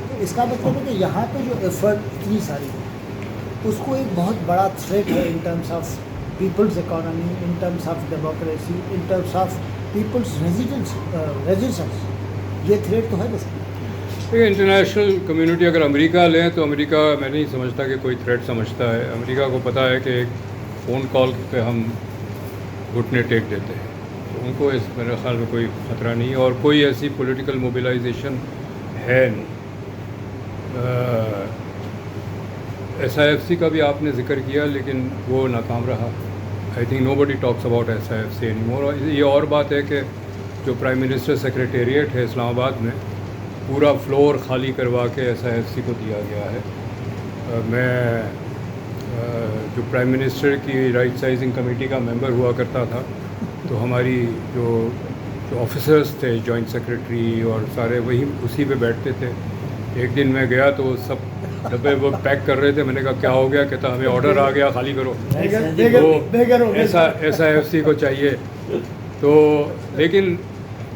تو اس کا مطلب ہے کہ یہاں پہ جو ایفرٹ اتنی ساری ہے، اس کو ایک بہت بڑا تھریٹ ہے in terms of people's economy, in terms of democracy, in terms of people's resistance, یہ تھریٹ تو ہے بس۔ انٹرنیشنل کمیونٹی اگر امریکہ لیں تو امریکہ میں نہیں سمجھتا کہ کوئی تھریٹ سمجھتا ہے۔ امریکہ کو پتہ ہے کہ ایک فون کال پہ ہم گھٹنے ٹیک دیتے ہیں، تو ان کو اس میرے خیال میں کوئی خطرہ نہیں ہے، اور کوئی ایسی پولیٹیکل موبلائزیشن ہے نہیں۔ SIFC کا بھی آپ نے ذکر کیا، لیکن وہ ناکام رہا۔ I think nobody talks about SIFC any more. یہ اور بات ہے کہ جو پرائم منسٹر سیکریٹریٹ ہے اسلام آباد میں، پورا فلور خالی کروا کے SIFC کو دیا گیا ہے۔ میں جو پرائم منسٹر کی رائٹ سائزنگ کمیٹی کا ممبر ہوا کرتا تھا، تو ہماری جو آفیسرس تھے، جوائنٹ سیکریٹری اور سارے وہی اسی پہ بیٹھتے تھے۔ ایک دن میں گیا تو سب ڈبے وہ پیک کر رہے تھے، میں نے کہا کیا ہو گیا؟ کہتا ہمیں آرڈر آ گیا، خالی کرو۔ وہ SIFC کو چاہیے تو، لیکن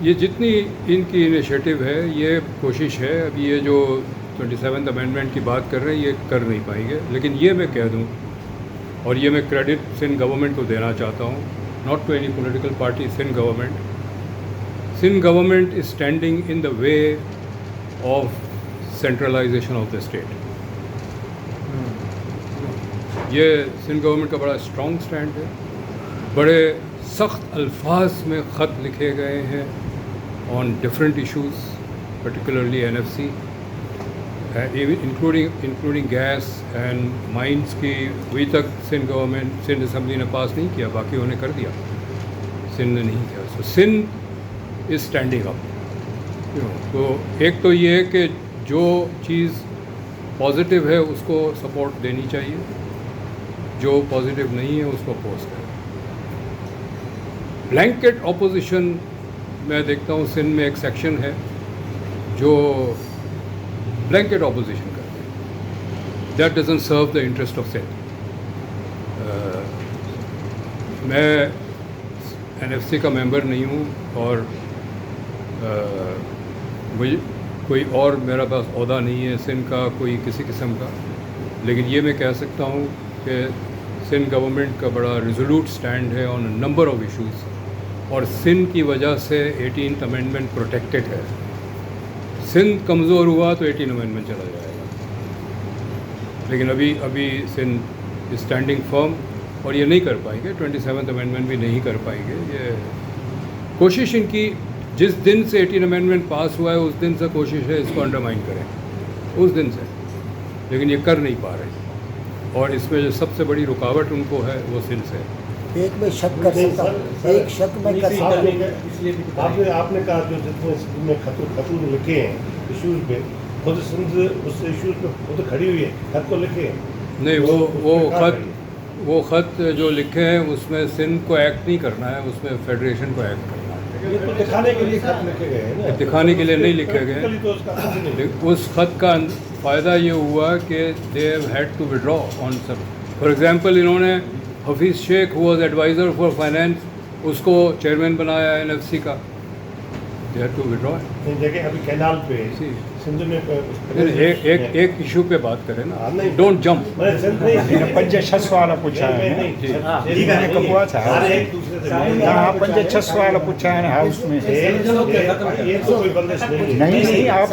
یہ جتنی ان کی انیشیٹو ہے، یہ کوشش ہے، اب یہ جو 27th امینڈمنٹ کی بات کر رہے ہیں یہ کر نہیں پائیں گے، لیکن یہ میں کہہ دوں، اور یہ میں کریڈٹ سندھ گورنمنٹ کو دینا چاہتا ہوں، not to any political party, Sindh government is standing in the way of centralisation of the state. یہ سندھ گورنمنٹ کا بڑا اسٹرانگ اسٹینڈ ہے، بڑے سخت الفاظ میں خط لکھے گئے ہیں on different issues, particularly NFC، including gas and mines کی ابھی تک سندھ اسمبلی نے پاس نہیں کیا، باقیوں نے کر دیا، سندھ نے نہیں کیا۔ سو سندھ از اسٹینڈنگ اپ۔ تو ایک تو یہ ہے کہ جو چیز پازیٹیو ہے اس کو سپورٹ دینی چاہیے، جو پازیٹیو نہیں ہے اس کو اپوز کریں۔ بلینکٹ اپوزیشن میں دیکھتا ہوں سندھ میں ایک سیکشن ہے جو بلینکٹ اپوزیشن کرتے ہیں، that doesn't serve the interest of Sindh. میں NFC کا ممبر نہیں ہوں، اور مجھے کوئی اور میرا پاس عہدہ نہیں ہے سندھ کا کوئی کسی قسم کا، لیکن یہ میں کہہ سکتا ہوں کہ سندھ گورنمنٹ کا بڑا ریزولوٹ سٹینڈ ہے آن اے نمبر آف ایشوز، اور سندھ کی وجہ سے 18th امینڈمنٹ پروٹیکٹڈ ہے. سندھ کمزور ہوا تو 18 امینڈمنٹ چلا جائے گا، لیکن ابھی سندھ اسٹینڈنگ فرم، اور یہ نہیں کر پائیں گے. 27th امینڈمنٹ بھی نہیں کر پائیں گے. یہ کوشش ان کی جس دن سے 18 امینڈمنٹ پاس ہوا ہے اس دن سے کوشش ہے اس کو انڈرمائن کریں، اس دن سے، لیکن یہ کر نہیں پا رہے. اور اس میں جو سب سے بڑی رکاوٹ ان کو ہے وہ سندھ سے. ایک میں شک کر سکتا ہوں، ایک شک میں کر سکتا ہوں. آپ نے کہا جو جتنے سندھ میں خطوط لکھے ہیں ایشوز پہ، خود سندھ اس ایشوز پہ خود کھڑی ہوئی ہے، خط کو لکھے ہیں. نہیں، وہ خط جو لکھے ہیں اس میں سندھ کو ایکٹ نہیں کرنا ہے، اس میں فیڈریشن کو ایکٹ کرنا ہے. دکھانے کے لیے خط لکھے گئے ہیں نا، دکھانے کے لیے نہیں لکھے گئے. اس خط کا فائدہ یہ ہوا کہ they have had to withdraw on سب. فار ایگزامپل انہوں نے Hafeez Shaikh who as adviser for finance, اس کو چیئرمین بنایا NFC کا. They had to withdraw. دیکھیں ابھی کینال پہ سندھ میں ایک ایشو پہ بات کریں نا، ڈونٹ جمپ. 5-6 سوال پوچھا ہے، 5-6 سوال پوچھا ہے ہاؤس میں. نہیں آپ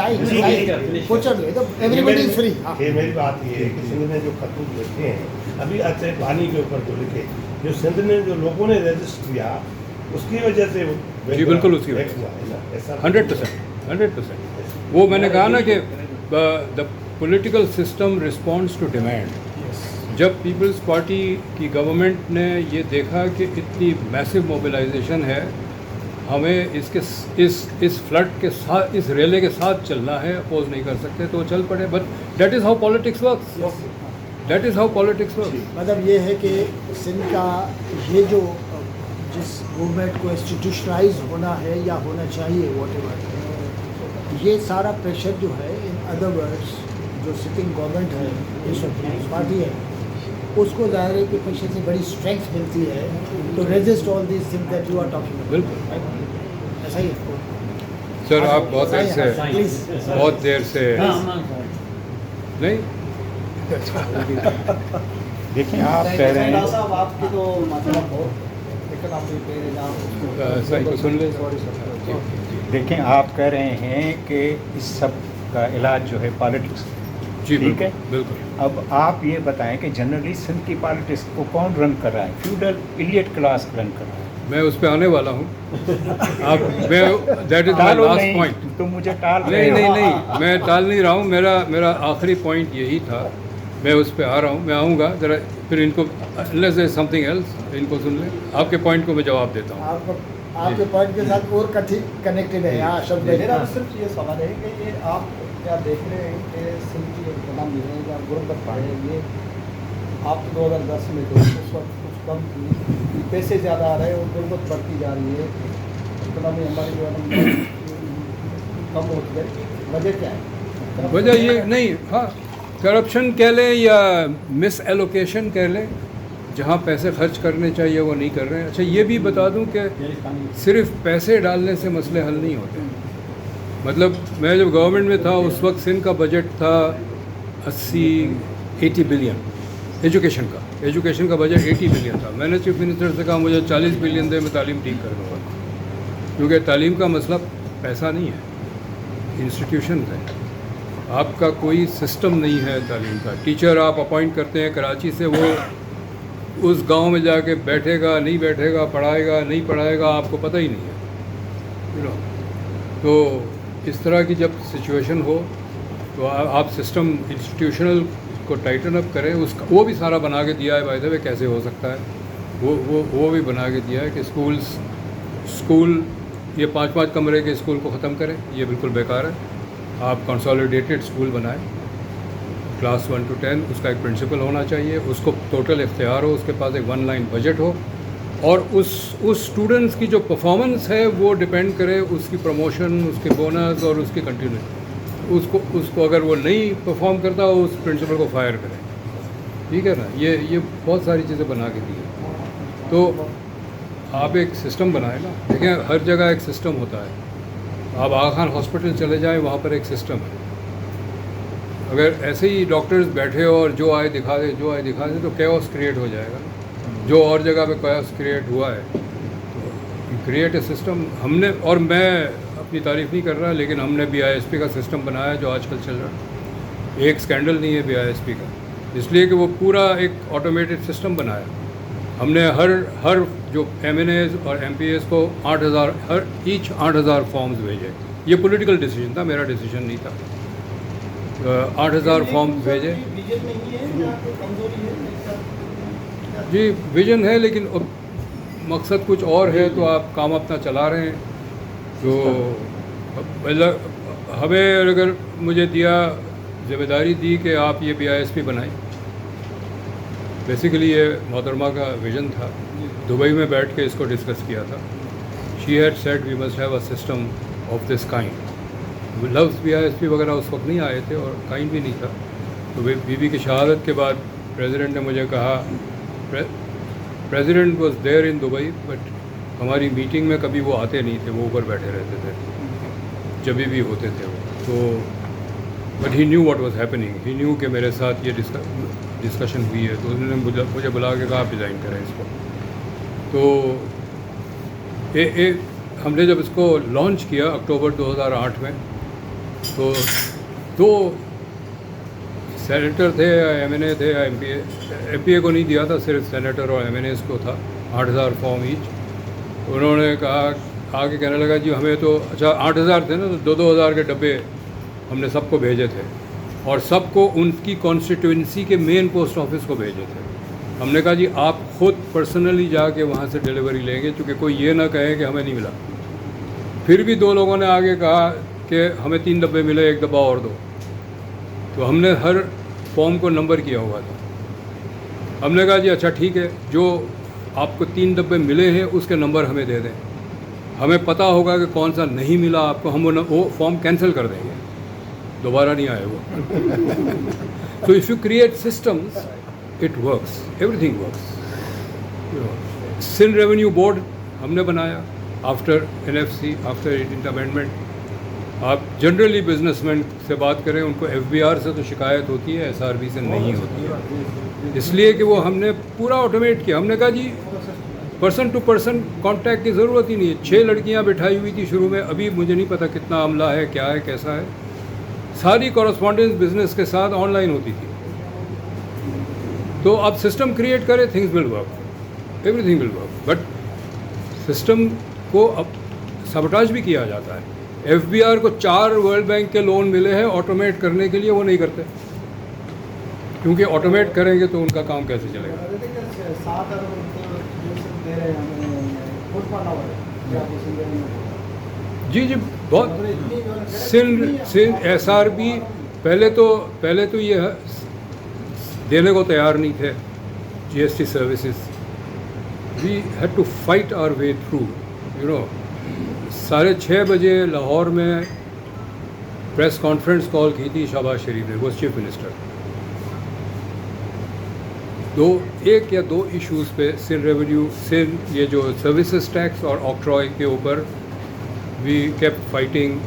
میری بات یہ ہے کہ سندھ نے جو خطوط لکھے ہیں ابھی اچھے پانی کے اوپر جو لکھے، جو سندھ میں جو لوگوں نے رجسٹر کیا اس کی وجہ سے، جی بالکل اس کی وجہ سے 100%. وہ میں نے کہا نا کہ the political system responds to demand. جب پیپلز پارٹی کی گورنمنٹ نے یہ دیکھا کہ اتنی میسو موبلائزیشن ہے، ہمیں اس فلڈ کے ساتھ، اس ریلے کے ساتھ چلنا ہے، اپوز نہیں کر سکتے، تو چل پڑے. But that is how politics works. That is how politics works. مطلب یہ ہے کہ سندھ کا یہ جو جس موومنٹ کو انسٹیٹیوشنلائز ہونا ہے یا ہونا چاہیے واٹ ایور، یہ سارا پریشر جو ہے، ان ادر ورڈس جو سٹنگ گورنمنٹ ہے، پیپلز پارٹی ہے، اس کو ظاہر ہے کہ پیچھے سے بڑی اسٹرینتھ ملتی ہے to resist all these things that you are talking about. بالکل ایسا ہی ہے سر. آپ بہت دیر سے نہیں دیکھیں آپ کہہ رہے ہیں، دیکھیں آپ کہہ رہے ہیں کہ اس سب کا علاج جو ہے پالیٹکس. جی ٹھیک ہے، بالکل. اب آپ یہ بتائیں کہ جنرلی سندھ کی پالیٹکس کو کون رن کر رہا ہے؟ فیوڈل ایلیٹ کلاس رن کر رہا ہے. میں اس پہ آنے والا ہوں. That is my last point. تم مجھے ٹال رہے ہو. نہیں میں ٹال نہیں رہا ہوں. میرا آخری پوائنٹ یہی تھا. میں اس پہ آ رہا ہوں، میں آؤں گا ذرا، پھر ان کو unless there is something else ان کو سن لیں. آپ کے پوائنٹ کو میں جواب دیتا ہوں. آپ کے پوائنٹ کے ساتھ اور کنیکٹڈ ہے. میرا صرف یہ سوال ہے کہ یہ آپ کیا دیکھ رہے ہیں کہ سندھ کی جو تمام ہیں یا غربت ہے، یہ آپ 2010 میں جو اس وقت کچھ کم تھی، پیسے زیادہ آ رہے ہیں اور غربت بڑھتی جا رہی ہے، اکنامی ہماری جو ہے کم ہوتی ہے، وجہ کیا ہے؟ وجہ یہ نہیں، ہاں کرپشن کہہ لیں یا مس ایلوکیشن کہہ لیں، جہاں پیسے خرچ کرنے چاہیے وہ نہیں کر رہے ہیں. اچھا یہ بھی بتا دوں کہ صرف پیسے ڈالنے سے مسئلے حل نہیں ہوتے. مطلب میں جب گورنمنٹ میں تھا اس وقت سندھ کا بجٹ تھا 80 بلین ایجوکیشن کا بجٹ 80 بلین تھا. میں نے چیف منسٹر سے کہا مجھے 40 بلین دے، میں تعلیم ٹھیک کر دوں گا. کیونکہ تعلیم کا مسئلہ پیسہ نہیں ہے، انسٹیٹیوشنز ہیں. آپ کا کوئی سسٹم نہیں ہے تعلیم کا. ٹیچر آپ اپوائنٹ کرتے ہیں کراچی سے، وہ اس گاؤں میں جا کے بیٹھے گا نہیں بیٹھے گا، پڑھائے گا نہیں پڑھائے گا، آپ کو پتہ ہی نہیں ہے. تو اس طرح کی جب سچویشن ہو تو آپ سسٹم انسٹیٹیوشنل کو ٹائٹن اپ کریں. اس کا وہ بھی سارا بنا کے دیا ہے بائی دا وے کیسے ہو سکتا ہے. وہ بھی بنا کے دیا ہے کہ اسکول یہ 5 کمرے کے اسکول کو ختم کریں. یہ بالکل بیکار ہے. آپ کنسالیڈیٹڈ اسکول بنائیں، کلاس 1 to 10، اس کا ایک پرنسپل ہونا چاہیے، اس کو ٹوٹل اختیار ہو، اس کے پاس ایک 1 line بجٹ ہو، اور اس اسٹوڈنٹس کی جو پرفارمنس ہے وہ ڈپینڈ کرے اس کی پروموشن، اس کے بونس اور اس کی کنٹینیو. اس کو اگر وہ نہیں پرفارم کرتا اس پرنسپل کو فائر کرے. ٹھیک ہے نا. یہ بہت ساری چیزیں بنا کے دی ہیں. تو آپ ایک سسٹم بنائیں نا. دیکھیں ہر جگہ ایک سسٹم ہوتا ہے. آپ آغا خان ہاسپٹل چلے جائیں، وہاں پر ایک سسٹم ہے. اگر ایسے ہی ڈاکٹرز بیٹھے اور جو آئے دکھا دے تو کیوس کریٹ ہو جائے گا. جو اور جگہ پہ کیوس کریٹ ہوا ہے تو کریٹ اے سسٹم. ہم نے, اور میں اپنی تعریف نہیں کر رہا, لیکن ہم نے BISP کا سسٹم بنایا جو آج کل چل رہا ہے. ایک اسکینڈل نہیں ہے BISP کا, اس لیے کہ وہ پورا ایک آٹومیٹڈ سسٹم بنایا. ہم نے ہر جو MNAs اور MPAs کو 8,000 ایچ 8,000 فارمز بھیجے. یہ پولیٹیکل ڈیسیجن تھا, میرا ڈیسیجن نہیں تھا. 8,000 فارمز بھیجے. جی ویژن ہے, لیکن مقصد کچھ اور ہے, تو آپ کام اپنا چلا رہے ہیں. تو ہمیں اگر مجھے ذمہ داری دی کہ آپ یہ BISP بنائیں, بیسیکلی یہ محترمہ کا ویژن تھا. دبئی میں بیٹھ کے اس کو ڈسکس کیا تھا. She had said we must have a system of this kind. لفظ BISP وغیرہ اس وقت نہیں آئے تھے اور کائنڈ بھی نہیں تھا. تو بیوی کی شہادت کے بعد پریزیڈنٹ نے مجھے کہا, president was there in Dubai, but ہماری میٹنگ میں کبھی وہ آتے نہیں تھے, وہ اوپر بیٹھے رہتے تھے جب بھی ہوتے تھے وہ. تو but he knew what was happening, he new کہ میرے ساتھ یہ ڈسکشن ہوئی ہے. تو انہوں نے مجھے بلا کے کہا آپ ڈیزائن کریں اس کو. تو ہم نے جب اس کو لانچ کیا اکتوبر 2008 میں, تو 2 سینیٹر تھے, MNA تھے, MPA کو نہیں دیا تھا, صرف سینیٹر اور MNAs کو تھا, 8,000 فارم ایچ. انہوں نے کہا, آگے کہنے لگا جی ہمیں تو, اچھا 8,000 تھے نا, تو 2,000 کے ڈبے ہم نے سب کو بھیجے تھے, اور سب کو ان کی کانسٹیٹوئنسی کے مین پوسٹ آفس کو بھیجے تھے. ہم نے کہا جی آپ خود پرسنلی جا کے وہاں سے ڈیلیوری لیں گے, چونکہ کوئی یہ نہ کہے کہ ہمیں نہیں ملا. پھر بھی 2 لوگوں نے آگے کہا کہ ہمیں 3 ڈبے ملے, 1 ڈبہ اور دو. تو ہم نے ہر فارم کو نمبر کیا ہوا تھا. ہم نے کہا جی اچھا ٹھیک ہے, جو آپ کو 3 ڈبے ملے ہیں اس کے نمبر ہمیں دے دیں, ہمیں پتہ ہوگا کہ کون سا نہیں ملا آپ کو, ہم وہ فارم کینسل کر دیں گے, دوبارہ نہیں آئے وہ. So if you create systems, it works. Everything works. Sindh Revenue Board ہم نے بنایا after NFC, after 18th amendment. آپ جنرلی بزنس مین سے بات کریں, ان کو FBR سے تو شکایت ہوتی ہے, SRB سے نہیں ہوتی ہے, اس لیے کہ وہ ہم نے پورا آٹومیٹ کیا. ہم نے کہا جی پرسن ٹو پرسن کانٹیکٹ کی ضرورت ہی نہیں ہے. 6 لڑکیاں بٹھائی ہوئی تھی شروع میں, ابھی مجھے نہیں پتہ کتنا عملہ ہے, کیا ہے, کیسا ہے. ساری کورسپونڈنس بزنس کے ساتھ آن لائن ہوتی تھی. تو آپ سسٹم کریٹ کریں, things will work, every thing will work. But system کو اب سبٹاج بھی کیا جاتا ہے. FBR کو 4 ورلڈ بینک کے لون ملے ہیں آٹومیٹ کرنے کے لیے, وہ نہیں کرتے, کیونکہ آٹومیٹ کریں گے تو ان کا کام کیسے چلے گا. جی بہت سندھ SRB پہلے تو یہ دینے کو تیار نہیں تھے. GST services, we had to fight our way through. 6:30 بجے لاہور میں پریس کانفرنس کال کی تھی شہباز شریف نے, وہ چیف منسٹر. 1 یا 2 ایشوز پہ, سندھ ریونیو, سندھ یہ جو سروسز ٹیکس اور آکٹرائے کے اوپر وی کیپٹ فائٹنگ.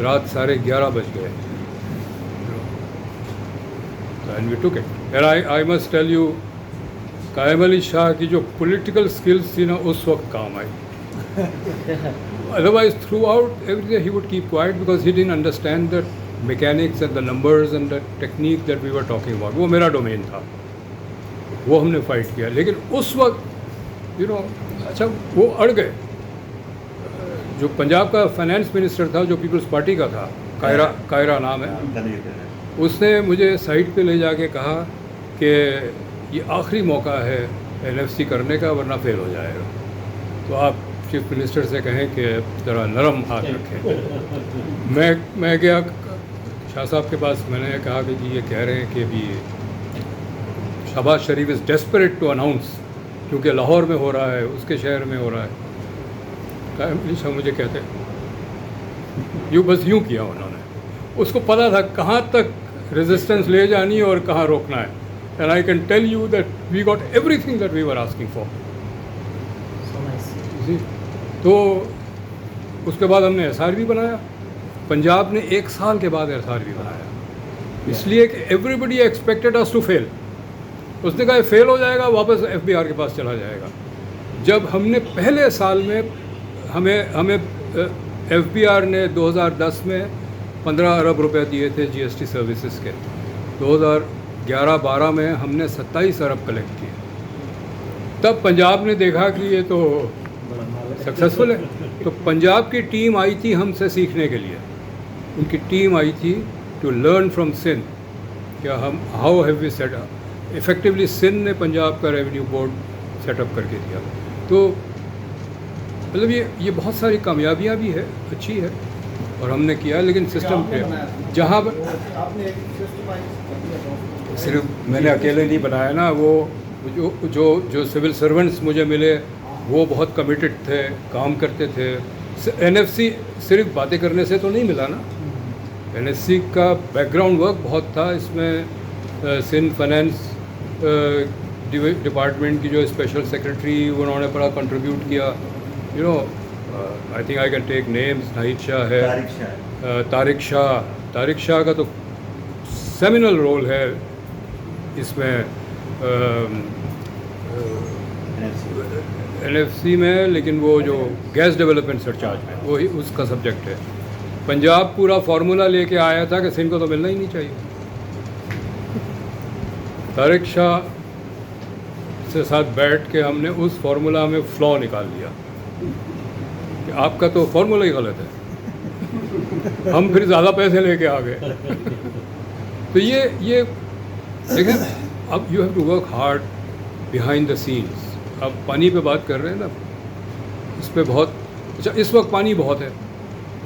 رات 11:30 بج گئے, and we tick it. And I must tell you, Qaim Ali شاہ کی جو پولیٹیکل اسکلس تھی نا, اس وقت کام آئی. Otherwise, throughout everything, he would keep quiet because he didn't understand the mechanics and the numbers and the technique that we were talking about. وہ میرا domain تھا, وہ ہم نے فائٹ کیا. لیکن اس وقت اچھا وہ اڑ گئے. جو پنجاب کا فائنانس منسٹر تھا, جو پیپلز پارٹی کا تھا, کائرہ نام ہے, اس نے مجھے سائٹ پہ لے جا کے کہا کہ یہ آخری موقع ہے NFC کرنے کا, ورنہ فیل ہو جائے گا. تو آپ چیف منسٹر سے کہیں کہ ذرا نرم ہاتھ رکھیں. میں گیا شاہ صاحب کے پاس, میں نے کہا کہ جی یہ کہہ رہے ہیں کہ بھی شہباز شریف از ڈیسپریٹ ٹو اناؤنس, کیونکہ لاہور میں ہو رہا ہے, اس کے شہر میں ہو رہا ہے. صاحب مجھے کہتے بس یوں کیا انہوں نے. اس کو پتہ تھا کہاں تک ریزسٹنس لے جانی ہے اور کہاں روکنا ہے. And I can tell you that we got everything that we were asking for. تو اس کے بعد ہم نے SRB بنایا. پنجاب نے 1 سال کے بعد SRB بنایا. اس لیے کہ everybody expected us to fail. اس نے کہا فیل ہو جائے گا واپس FBR کے پاس چلا جائے گا. جب ہم نے پہلے سال میں ہمیں FBR نے 2010 میں 15 ارب روپے دیے تھے GST سروسز کے. 2011-12 میں ہم نے 27 ارب کلیکٹ کیے. تب پنجاب نے دیکھا کہ یہ تو سکسیزفل ہے, تو پنجاب کی ٹیم آئی تھی ہم سے سیکھنے کے لیے. ان کی ٹیم آئی تھی ٹو لرن فرام سندھ کہ ہم how have we set up effectively. Sindh نے پنجاب کا ریونیو بورڈ سیٹ اپ کر کے دیا. تو مطلب یہ بہت ساری کامیابیاں بھی ہے, اچھی ہے, اور ہم نے کیا. لیکن سسٹم پہ جہاں صرف میں نے اکیلے نہیں بنایا نا, وہ جو سول سرونٹس مجھے ملے وہ بہت کمیٹڈ تھے, کام کرتے تھے. NFC صرف باتیں کرنے سے تو نہیں ملا نا. NFC کا بیک گراؤنڈ ورک بہت تھا. اس میں سندھ فائنینس ڈپارٹمنٹ کی جو اسپیشل سیکرٹری انہوں نے بڑا کنٹریبیوٹ کیا. You know I think I can take names. Nahid Shah ہے, طارق شاہ کا تو سیمینل رول ہے اس میں NFC میں. لیکن وہ جو گیس ڈیولپمنٹ سرچارج میں وہی اس کا سبجیکٹ ہے. پنجاب پورا فارمولہ لے کے آیا تھا کہ سندھ کو تو ملنا ہی نہیں چاہیے. طارق شاہ سے ساتھ بیٹھ کے ہم نے اس فارمولہ میں فلا نکال لیا کہ آپ کا تو فارمولہ ہی غلط ہے. ہم پھر زیادہ پیسے لے کے آ گئے. تو یہ دیکھیں, اب you have to work hard behind the scenes. اب پانی پہ بات کر رہے ہیں نا, اس پہ بہت اچھا. اس وقت پانی بہت ہے,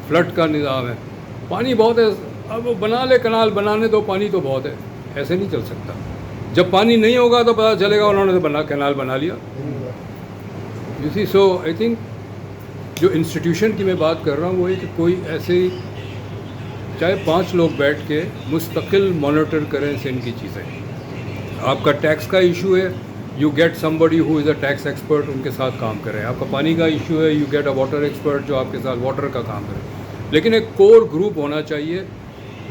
فلڈ کا نظام ہے, پانی بہت ہے. اب وہ بنا لے کنال, بنانے دو, پانی تو بہت ہے. ایسے نہیں چل سکتا. جب پانی نہیں ہوگا تو پتہ چلے گا انہوں نے کینال بنا لیا. You see. So I think جو انسٹیٹیوشن کی میں بات کر رہا ہوں وہ یہ کہ کوئی ایسے چاہے 5 لوگ بیٹھ کے مستقل مانیٹر کریں سندھ کی چیزیں. آپ کا ٹیکس کا ایشو ہے, you get somebody who is a tax expert, ان کے ساتھ کام کریں. آپ کا پانی کا ایشو ہے, you get a water expert جو آپ کے ساتھ واٹر کا کام کرے. لیکن ایک کور گروپ ہونا چاہیے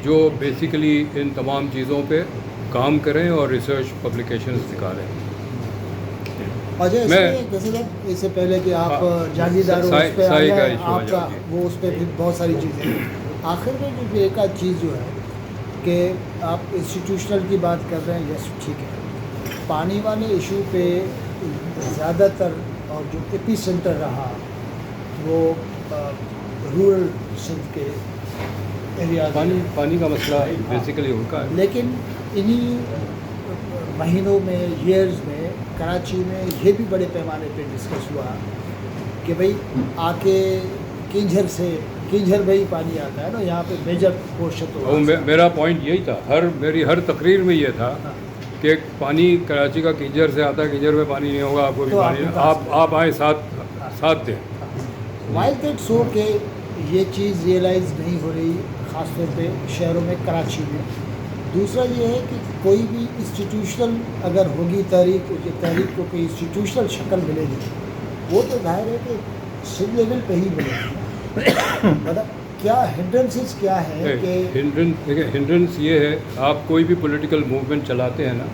جو بیسیکلی ان تمام چیزوں پہ کام کریں اور ریسرچ پبلیکیشنز نکالیں. اس سے پہلے کہ آپ جاگیردار اس پہ آپ کا وہ اس پہ بھی بہت ساری چیزیں ہیں. آخر میں جو ایک آدھ چیز جو ہے کہ آپ انسٹیٹیوشنل کی بات کر رہے ہیں, یس ٹھیک ہے. پانی والے ایشو پہ زیادہ تر اور جو ایپی سینٹر رہا وہ رورل سندھ کے ایریا. پانی کا مسئلہ بیسیکلی ان کا ہے. لیکن انہی مہینوں میں, ایئرز میں, کراچی میں یہ بھی بڑے پیمانے پہ ڈسکس ہوا کہ بھئی آ کے کنجھر میں ہی پانی آتا ہے نا, یہاں پہ میجر پورشن تو. میرا پوائنٹ یہی تھا, میری ہر تقریر میں یہ تھا کہ پانی کراچی کا کنجر سے آتا ہے, کنجر میں پانی نہیں ہوگا, آپ کو بھی پانی, آپ آئیں ساتھ دیں. وائی دیٹ سو کہ یہ چیز ریئلائز نہیں ہو رہی خاص طور پہ شہروں میں, کراچی میں. دوسرا یہ ہے کہ کوئی بھی انسٹیٹیوشنل اگر ہوگی تحریک کو کوئی انسٹیٹیوشنل شکل ملے گی, وہ تو ظاہر ہے کہ سندھ لیول پہ ہی ملے گی. مطلب کیا ہنڈرنسز کیا ہے کہ ہنڈرنس یہ ہے, آپ کوئی بھی پولیٹیکل موومنٹ چلاتے ہیں نا,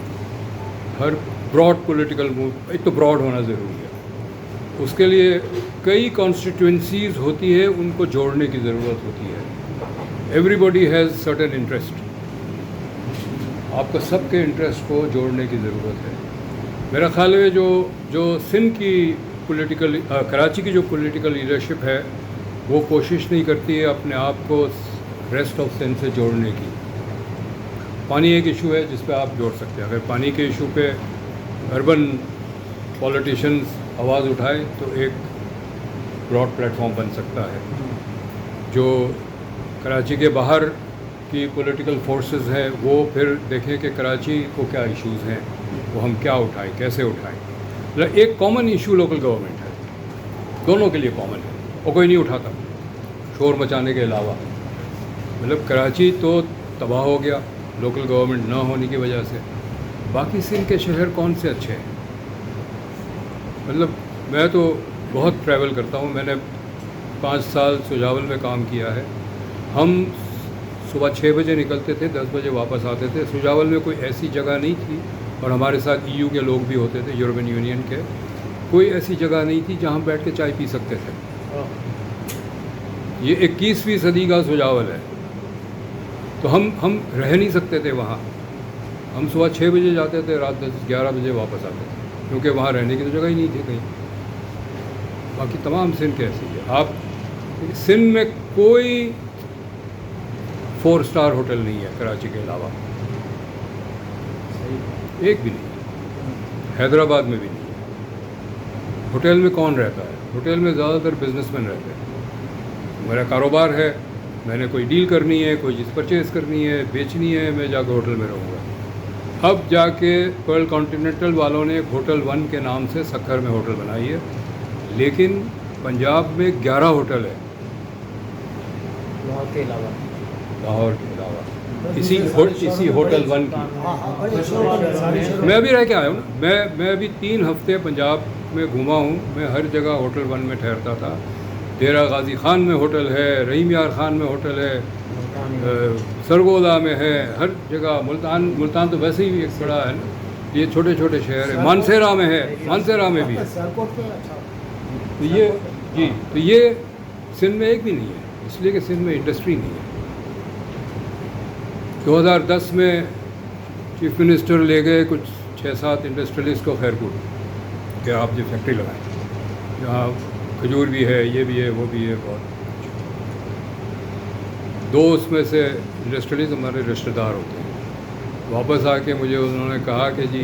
ہر براڈ پولیٹیکل ایک تو براڈ ہونا ضروری ہے. اس کے لیے کئی کانسٹیٹوئنسیز ہوتی ہے, ان کو جوڑنے کی ضرورت ہوتی ہے. Every body has certain interest. آپ کو سب کے انٹرسٹ کو جوڑنے کی ضرورت ہے. میرا خیال ہے جو سندھ کی پولیٹیکل, کراچی کی جو پولیٹیکل لیڈرشپ ہے وہ کوشش نہیں کرتی ہے اپنے آپ کو ریسٹ آف سندھ سے جوڑنے کی. پانی ایک ایشو ہے جس پہ آپ جوڑ سکتے ہیں. اگر پانی کے ایشو پہ اربن پولیٹیشنز آواز اٹھائے تو ایک براڈ پلیٹ فارم بن سکتا ہے. جو کراچی کے باہر کی پولیٹیکل فورسز ہیں وہ پھر دیکھیں کہ کراچی کو کیا ایشوز ہیں, وہ ہم کیا اٹھائیں, کیسے اٹھائیں. ایک کامن ایشو لوکل گورنمنٹ ہے, دونوں کے لیے کامن ہے, اور کوئی نہیں اٹھاتا شور مچانے کے علاوہ. مطلب کراچی تو تباہ ہو گیا لوکل گورنمنٹ نہ ہونے کی وجہ سے. باقی سندھ کے شہر کون سے اچھے ہیں؟ مطلب میں تو بہت ٹریول کرتا ہوں, میں نے 5 سال سجاول میں کام کیا ہے. ہم صبح 6 بجے نکلتے تھے, 10 بجے واپس آتے تھے. سجاول میں کوئی ایسی جگہ نہیں تھی, اور ہمارے ساتھ EU کے لوگ بھی ہوتے تھے, یورپین یونین کے, کوئی ایسی جگہ نہیں تھی جہاں بیٹھ کے چائے پی سکتے تھے. یہ 21ویں صدی کا سجاول ہے, تو ہم رہ نہیں سکتے تھے وہاں. ہم صبح 6 بجے جاتے تھے, رات 10-11 بجے واپس آتے تھے, کیونکہ وہاں رہنے کی تو جگہ ہی نہیں تھی کہیں. باقی تمام سندھ کیسی ہے. آپ سندھ میں کوئی 4 اسٹار ہوٹل نہیں ہے کراچی کے علاوہ, ایک بھی نہیں. حیدرآباد میں بھی نہیں ہے. ہوٹل میں کون رہتا ہے؟ ہوٹل میں زیادہ تر بزنس مین رہتے ہیں. میرا کاروبار ہے, میں نے کوئی ڈیل کرنی ہے, کوئی چیز پرچیز کرنی ہے, بیچنی ہے, میں جا کے ہوٹل میں رہوں گا. اب جا کے پرل کانٹیننٹل والوں نے ہوٹل 1 کے نام سے سکھر میں ہوٹل بنائی ہے, لیکن پنجاب میں 11 ہوٹل ہے لاہور کے علاوہ. لاہور کے علاوہ اسی ہوٹل 1 کی. میں ابھی رہ کے آیا ہوں نا. میں ابھی 3 ہفتے پنجاب میں گھوما ہوں. میں ہر جگہ ہوٹل 1 میں ٹھہرتا تھا. ڈیرہ غازی خان میں ہوٹل ہے, رحیم یار خان میں ہوٹل ہے, سرگودا میں ہے, ہر جگہ. ملتان تو ویسے ہی ایک بڑا ہے نا, یہ چھوٹے چھوٹے شہر ہیں. مانسیرا میں ہے, مانسیرا میں بھی ہے. تو یہ سندھ میں ایک بھی نہیں ہے, اس لیے کہ سندھ میں انڈسٹری نہیں ہے. 2010 میں چیف منسٹر لے گئے کچھ 6-7 انڈسٹریلسٹ کو خیرپور, کہ آپ جو فیکٹری لگائیں, جہاں کھجور بھی ہے, یہ بھی ہے, وہ بھی ہے. بہت 2 اس میں سے انڈسٹریلسٹ ہمارے رشتہ دار ہوتے ہیں. واپس آ کے مجھے انہوں نے کہا کہ جی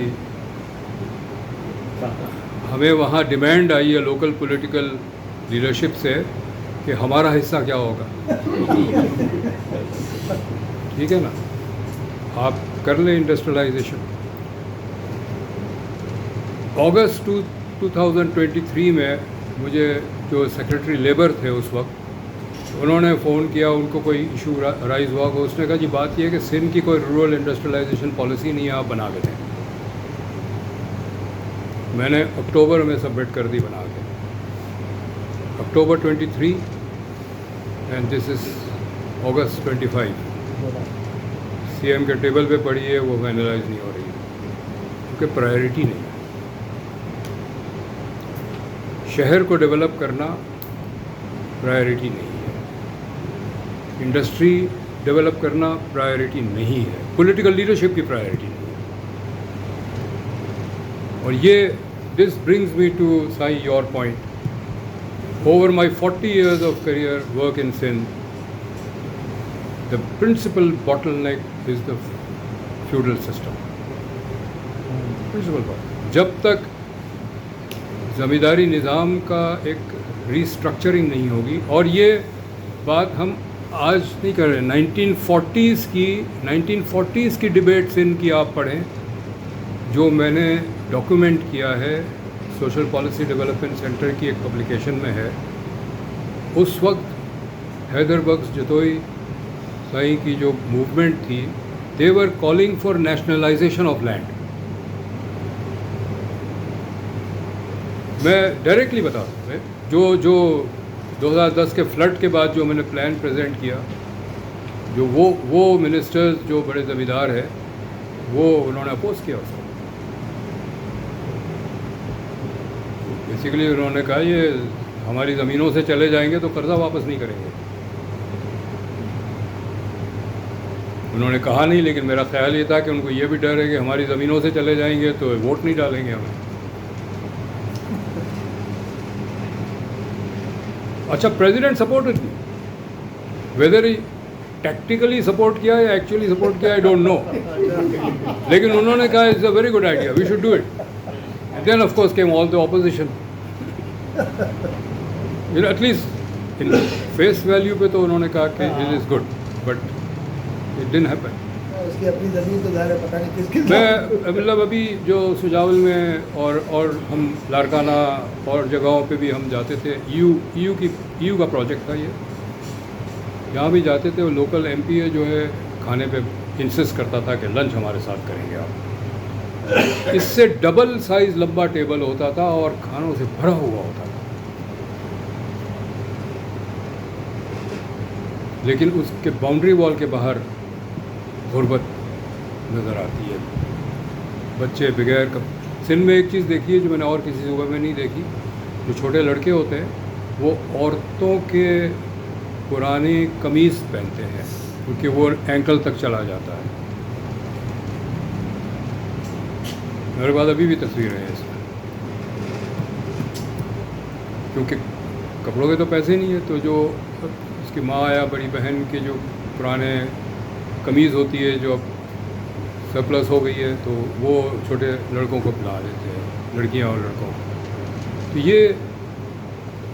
ہمیں وہاں ڈیمانڈ آئی ہے لوکل پولیٹیکل لیڈرشپ سے کہ ہمارا حصہ کیا ہوگا. ٹھیک ہے نا, آپ کر لیں انڈسٹریلائزیشن. اگست 2023 میں مجھے جو سیکرٹری لیبر تھے اس وقت, انہوں نے فون کیا. ان کو کوئی ایشو رائز ہوا, اس نے کہا جی بات یہ ہے کہ سندھ کی کوئی رورل انڈسٹریلائزیشن پالیسی نہیں ہے, آپ بنا کے دیں. میں نے اکتوبر میں سبمٹ کر دی بنا کے, اکتوبر 23, and this is August 25. CM کے ٹیبل پہ پڑی ہے, وہ فائنلائز نہیں ہو رہی ہے کیونکہ پرائرٹی نہیں ہے. شہر کو ڈیولپ کرنا پرائرٹی نہیں ہے, انڈسٹری ڈیولپ کرنا پرائرٹی نہیں ہے, پولیٹیکل لیڈرشپ کی پرائرٹی نہیں ہے. اور یہ this brings me to say your point. Over my 40 years of career work in Sindh, the principal bottleneck is the feudal system. Principal bottleneck. جب تک زمینداری نظام کا ایک ریسٹرکچرنگ نہیں ہوگی, اور یہ بات ہم آج نہیں کر رہے, 1940s کی ڈبیٹ سندھ کی آپ پڑھیں, جو میں نے ڈاکیومنٹ کیا ہے سوشل پالیسی ڈیولپمنٹ سینٹر کی ایک پبلیکیشن میں ہے. اس وقت حیدر بخش جتوئی سائیں کی جو موومنٹ تھی, they were calling for nationalisation of land. میں ڈائریکٹلی بتا دوں, جو 2010 کے فلڈ کے بعد جو میں نے پلان پریزنٹ کیا, جو وہ منسٹرز جو بڑے زمیندار ہیں, وہ انہوں نے اپوز کیا اس کو. بیسیکلی انہوں نے کہا یہ ہماری زمینوں سے چلے جائیں گے تو قرضہ واپس نہیں کریں گے. انہوں نے کہا نہیں, لیکن میرا خیال یہ تھا کہ ان کو یہ بھی ڈر ہے کہ ہماری زمینوں سے چلے جائیں گے تو ووٹ نہیں ڈالیں گے ہمیں. اچھا, president supported me, weather tactically support کیا یا ایکچولی سپورٹ کیا آئی ڈونٹ نو, لیکن انہوں نے کہا it's a very good idea, we should do it. Then of course came all the opposition. At least in face value پہ تو انہوں نے کہا کہ it is good, but it didn't happen. میں مطلب ابھی جو سجاول میں اور ہم لارکانہ اور جگہوں پہ بھی ہم جاتے تھے, EU کا پروجیکٹ تھا یہ, جہاں بھی جاتے تھے وہ لوکل MP جو ہے کھانے پہ انسسٹ کرتا تھا کہ لنچ ہمارے ساتھ کریں گے آپ. اس سے ڈبل سائز لمبا ٹیبل ہوتا تھا اور کھانوں سے بھرا ہوا ہوتا تھا. لیکن اس کے باؤنڈری وال کے باہر غربت نظر آتی ہے. بچے بغیر سندھ میں ایک چیز دیکھی ہے جو میں نے اور کسی صوبے میں نہیں دیکھی. جو چھوٹے لڑکے ہوتے ہیں وہ عورتوں کے پرانی قمیص پہنتے ہیں کیونکہ وہ اینکل تک چلا جاتا ہے. میرے پاس ابھی بھی تصویریں ہیں اس میں, کیونکہ کپڑوں کے تو پیسے نہیں ہیں, تو جو اس کی ماں یا بڑی بہن کے جو پرانے قمیض ہوتی ہے جو اب سرپلس ہو گئی ہے تو وہ چھوٹے لڑکوں کو پلا دیتے ہیں, لڑکیاں اور لڑکوں کو. تو یہ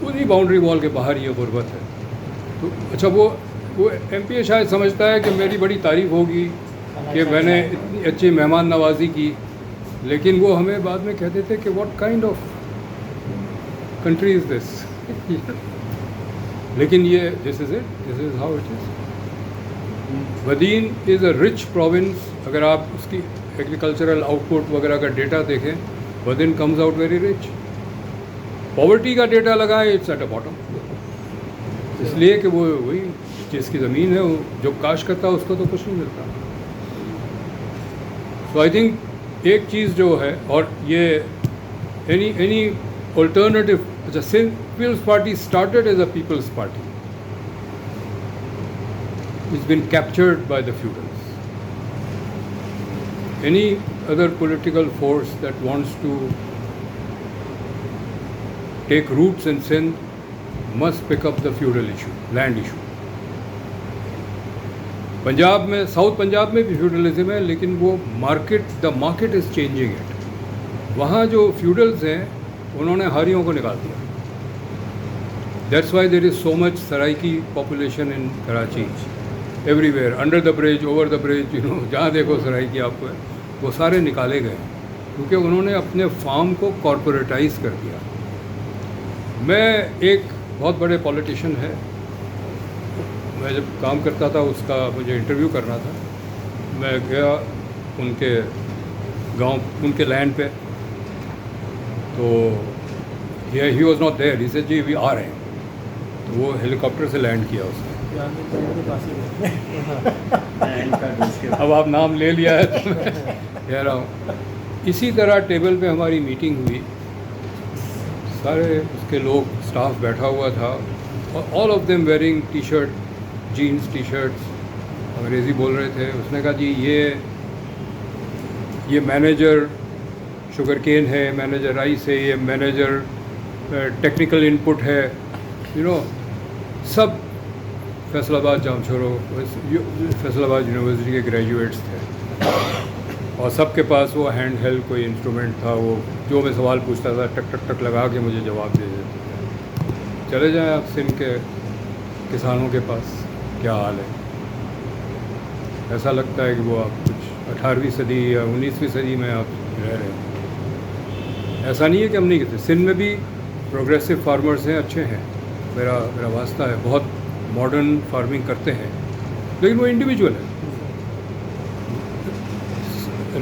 انہی باؤنڈری وال کے باہر یہ غربت ہے. تو اچھا وہ ایم پی اے شاید سمجھتا ہے کہ میری بڑی تعریف ہوگی کہ میں نے اتنی اچھی مہمان نوازی کی, لیکن وہ ہمیں بعد میں کہتے تھے کہ what kind of country is this. لیکن یہ this is how it is. Within is a rich province. اگر آپ اس کی ایگریکلچرل آؤٹ پٹ وغیرہ کا ڈیٹا دیکھیں, ودین comes out very rich. Poverty کا ڈیٹا لگائیں, اٹس ایٹ اے باٹم, اس لیے کہ وہ وہی جس کی زمین ہے وہ جو کاشت کرتا ہے اس کو تو کچھ نہیں ملتا. سو آئی تھنک ایک چیز جو ہے, اور یہ اینی الٹرنیٹیو. اچھا, Sindh Peoples Party started as a Peoples Party, it's been captured by the feudals. Any other political force that wants to take roots in Sindh must pick up the feudal issue, land issue. Punjab میں, south Punjab میں بھی feudalism ہے, لیکن وہ the market is changing it. وہاں جو فیوڈلز ہیں انہوں نے ہاریوں کو نکال دیا. That's why there is so much Saraiki population in Karachi, everywhere, under the bridge, over the bridge, جہاں دیکھو سرائکی آپ کو ہے. وہ سارے نکالے گئے کیونکہ انہوں نے اپنے فارم کو کارپوریٹائز کر دیا. میں ایک بہت بڑے پولیٹیشین ہے, میں جب کام کرتا تھا اس کا مجھے انٹرویو کرنا تھا, میں گیا ان کے گاؤں, ان کے لینڈ پہ, تو he was not there. He said جی وی آ رہے ہیں. تو وہ ہیلی کاپٹر سے لینڈ کیا اس نے. اب آپ نام لے لیا ہے تو میں کہہ رہا ہوں. اسی طرح ٹیبل پہ ہماری میٹنگ ہوئی, سارے اس کے لوگ, اسٹاف بیٹھا ہوا تھا, اور all of them wearing T shirt, jeans T shirts, انگریزی بول رہے تھے. اس نے کہا جی یہ مینیجر شوگر کین ہے, مینیجر رائس ہے, یہ مینیجر ٹیکنیکل ان پٹ ہے, سب فیصل آباد جام چھوڑو, فیصل آباد یونیورسٹی کے گریجویٹس تھے, اور سب کے پاس وہ ہینڈ ہیلڈ کوئی انسٹرومنٹ تھا. وہ جو میں سوال پوچھتا تھا ٹک ٹک ٹک لگا کے مجھے جواب دے دیتے تھے. چلے جائیں آپ سندھ کے کسانوں کے پاس کیا حال ہے. ایسا لگتا ہے کہ وہ آپ کچھ 18ویں صدی یا 19ویں صدی میں آپ رہ رہے ہیں. ایسا نہیں ہے کہ ہم نہیں کہتے, سندھ میں بھی پروگریسو فارمرز ہیں, اچھے ہیں, میرا واسطہ ہے, بہت ماڈرن فارمنگ کرتے ہیں, لیکن وہ انڈیویجول ہے.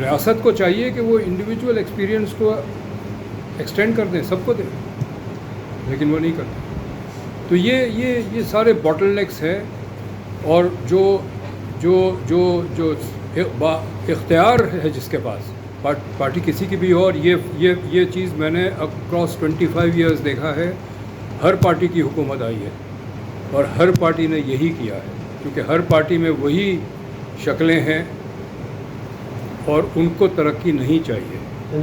ریاست کو چاہیے کہ وہ انڈیویجول ایکسپیرینس کو ایکسٹینڈ کر دیں, سب کو دیں, لیکن وہ نہیں کرتے. تو یہ سارے باٹل نیکس ہیں. اور جو اختیار ہے جس کے پاس, پارٹی کسی کی بھی ہو, اور یہ چیز میں نے اکراس 25 ایئرز دیکھا ہے. ہر پارٹی کی حکومت آئی ہے اور ہر پارٹی نے یہی کیا ہے, کیونکہ ہر پارٹی میں وہی شکلیں ہیں اور ان کو ترقی نہیں چاہیے.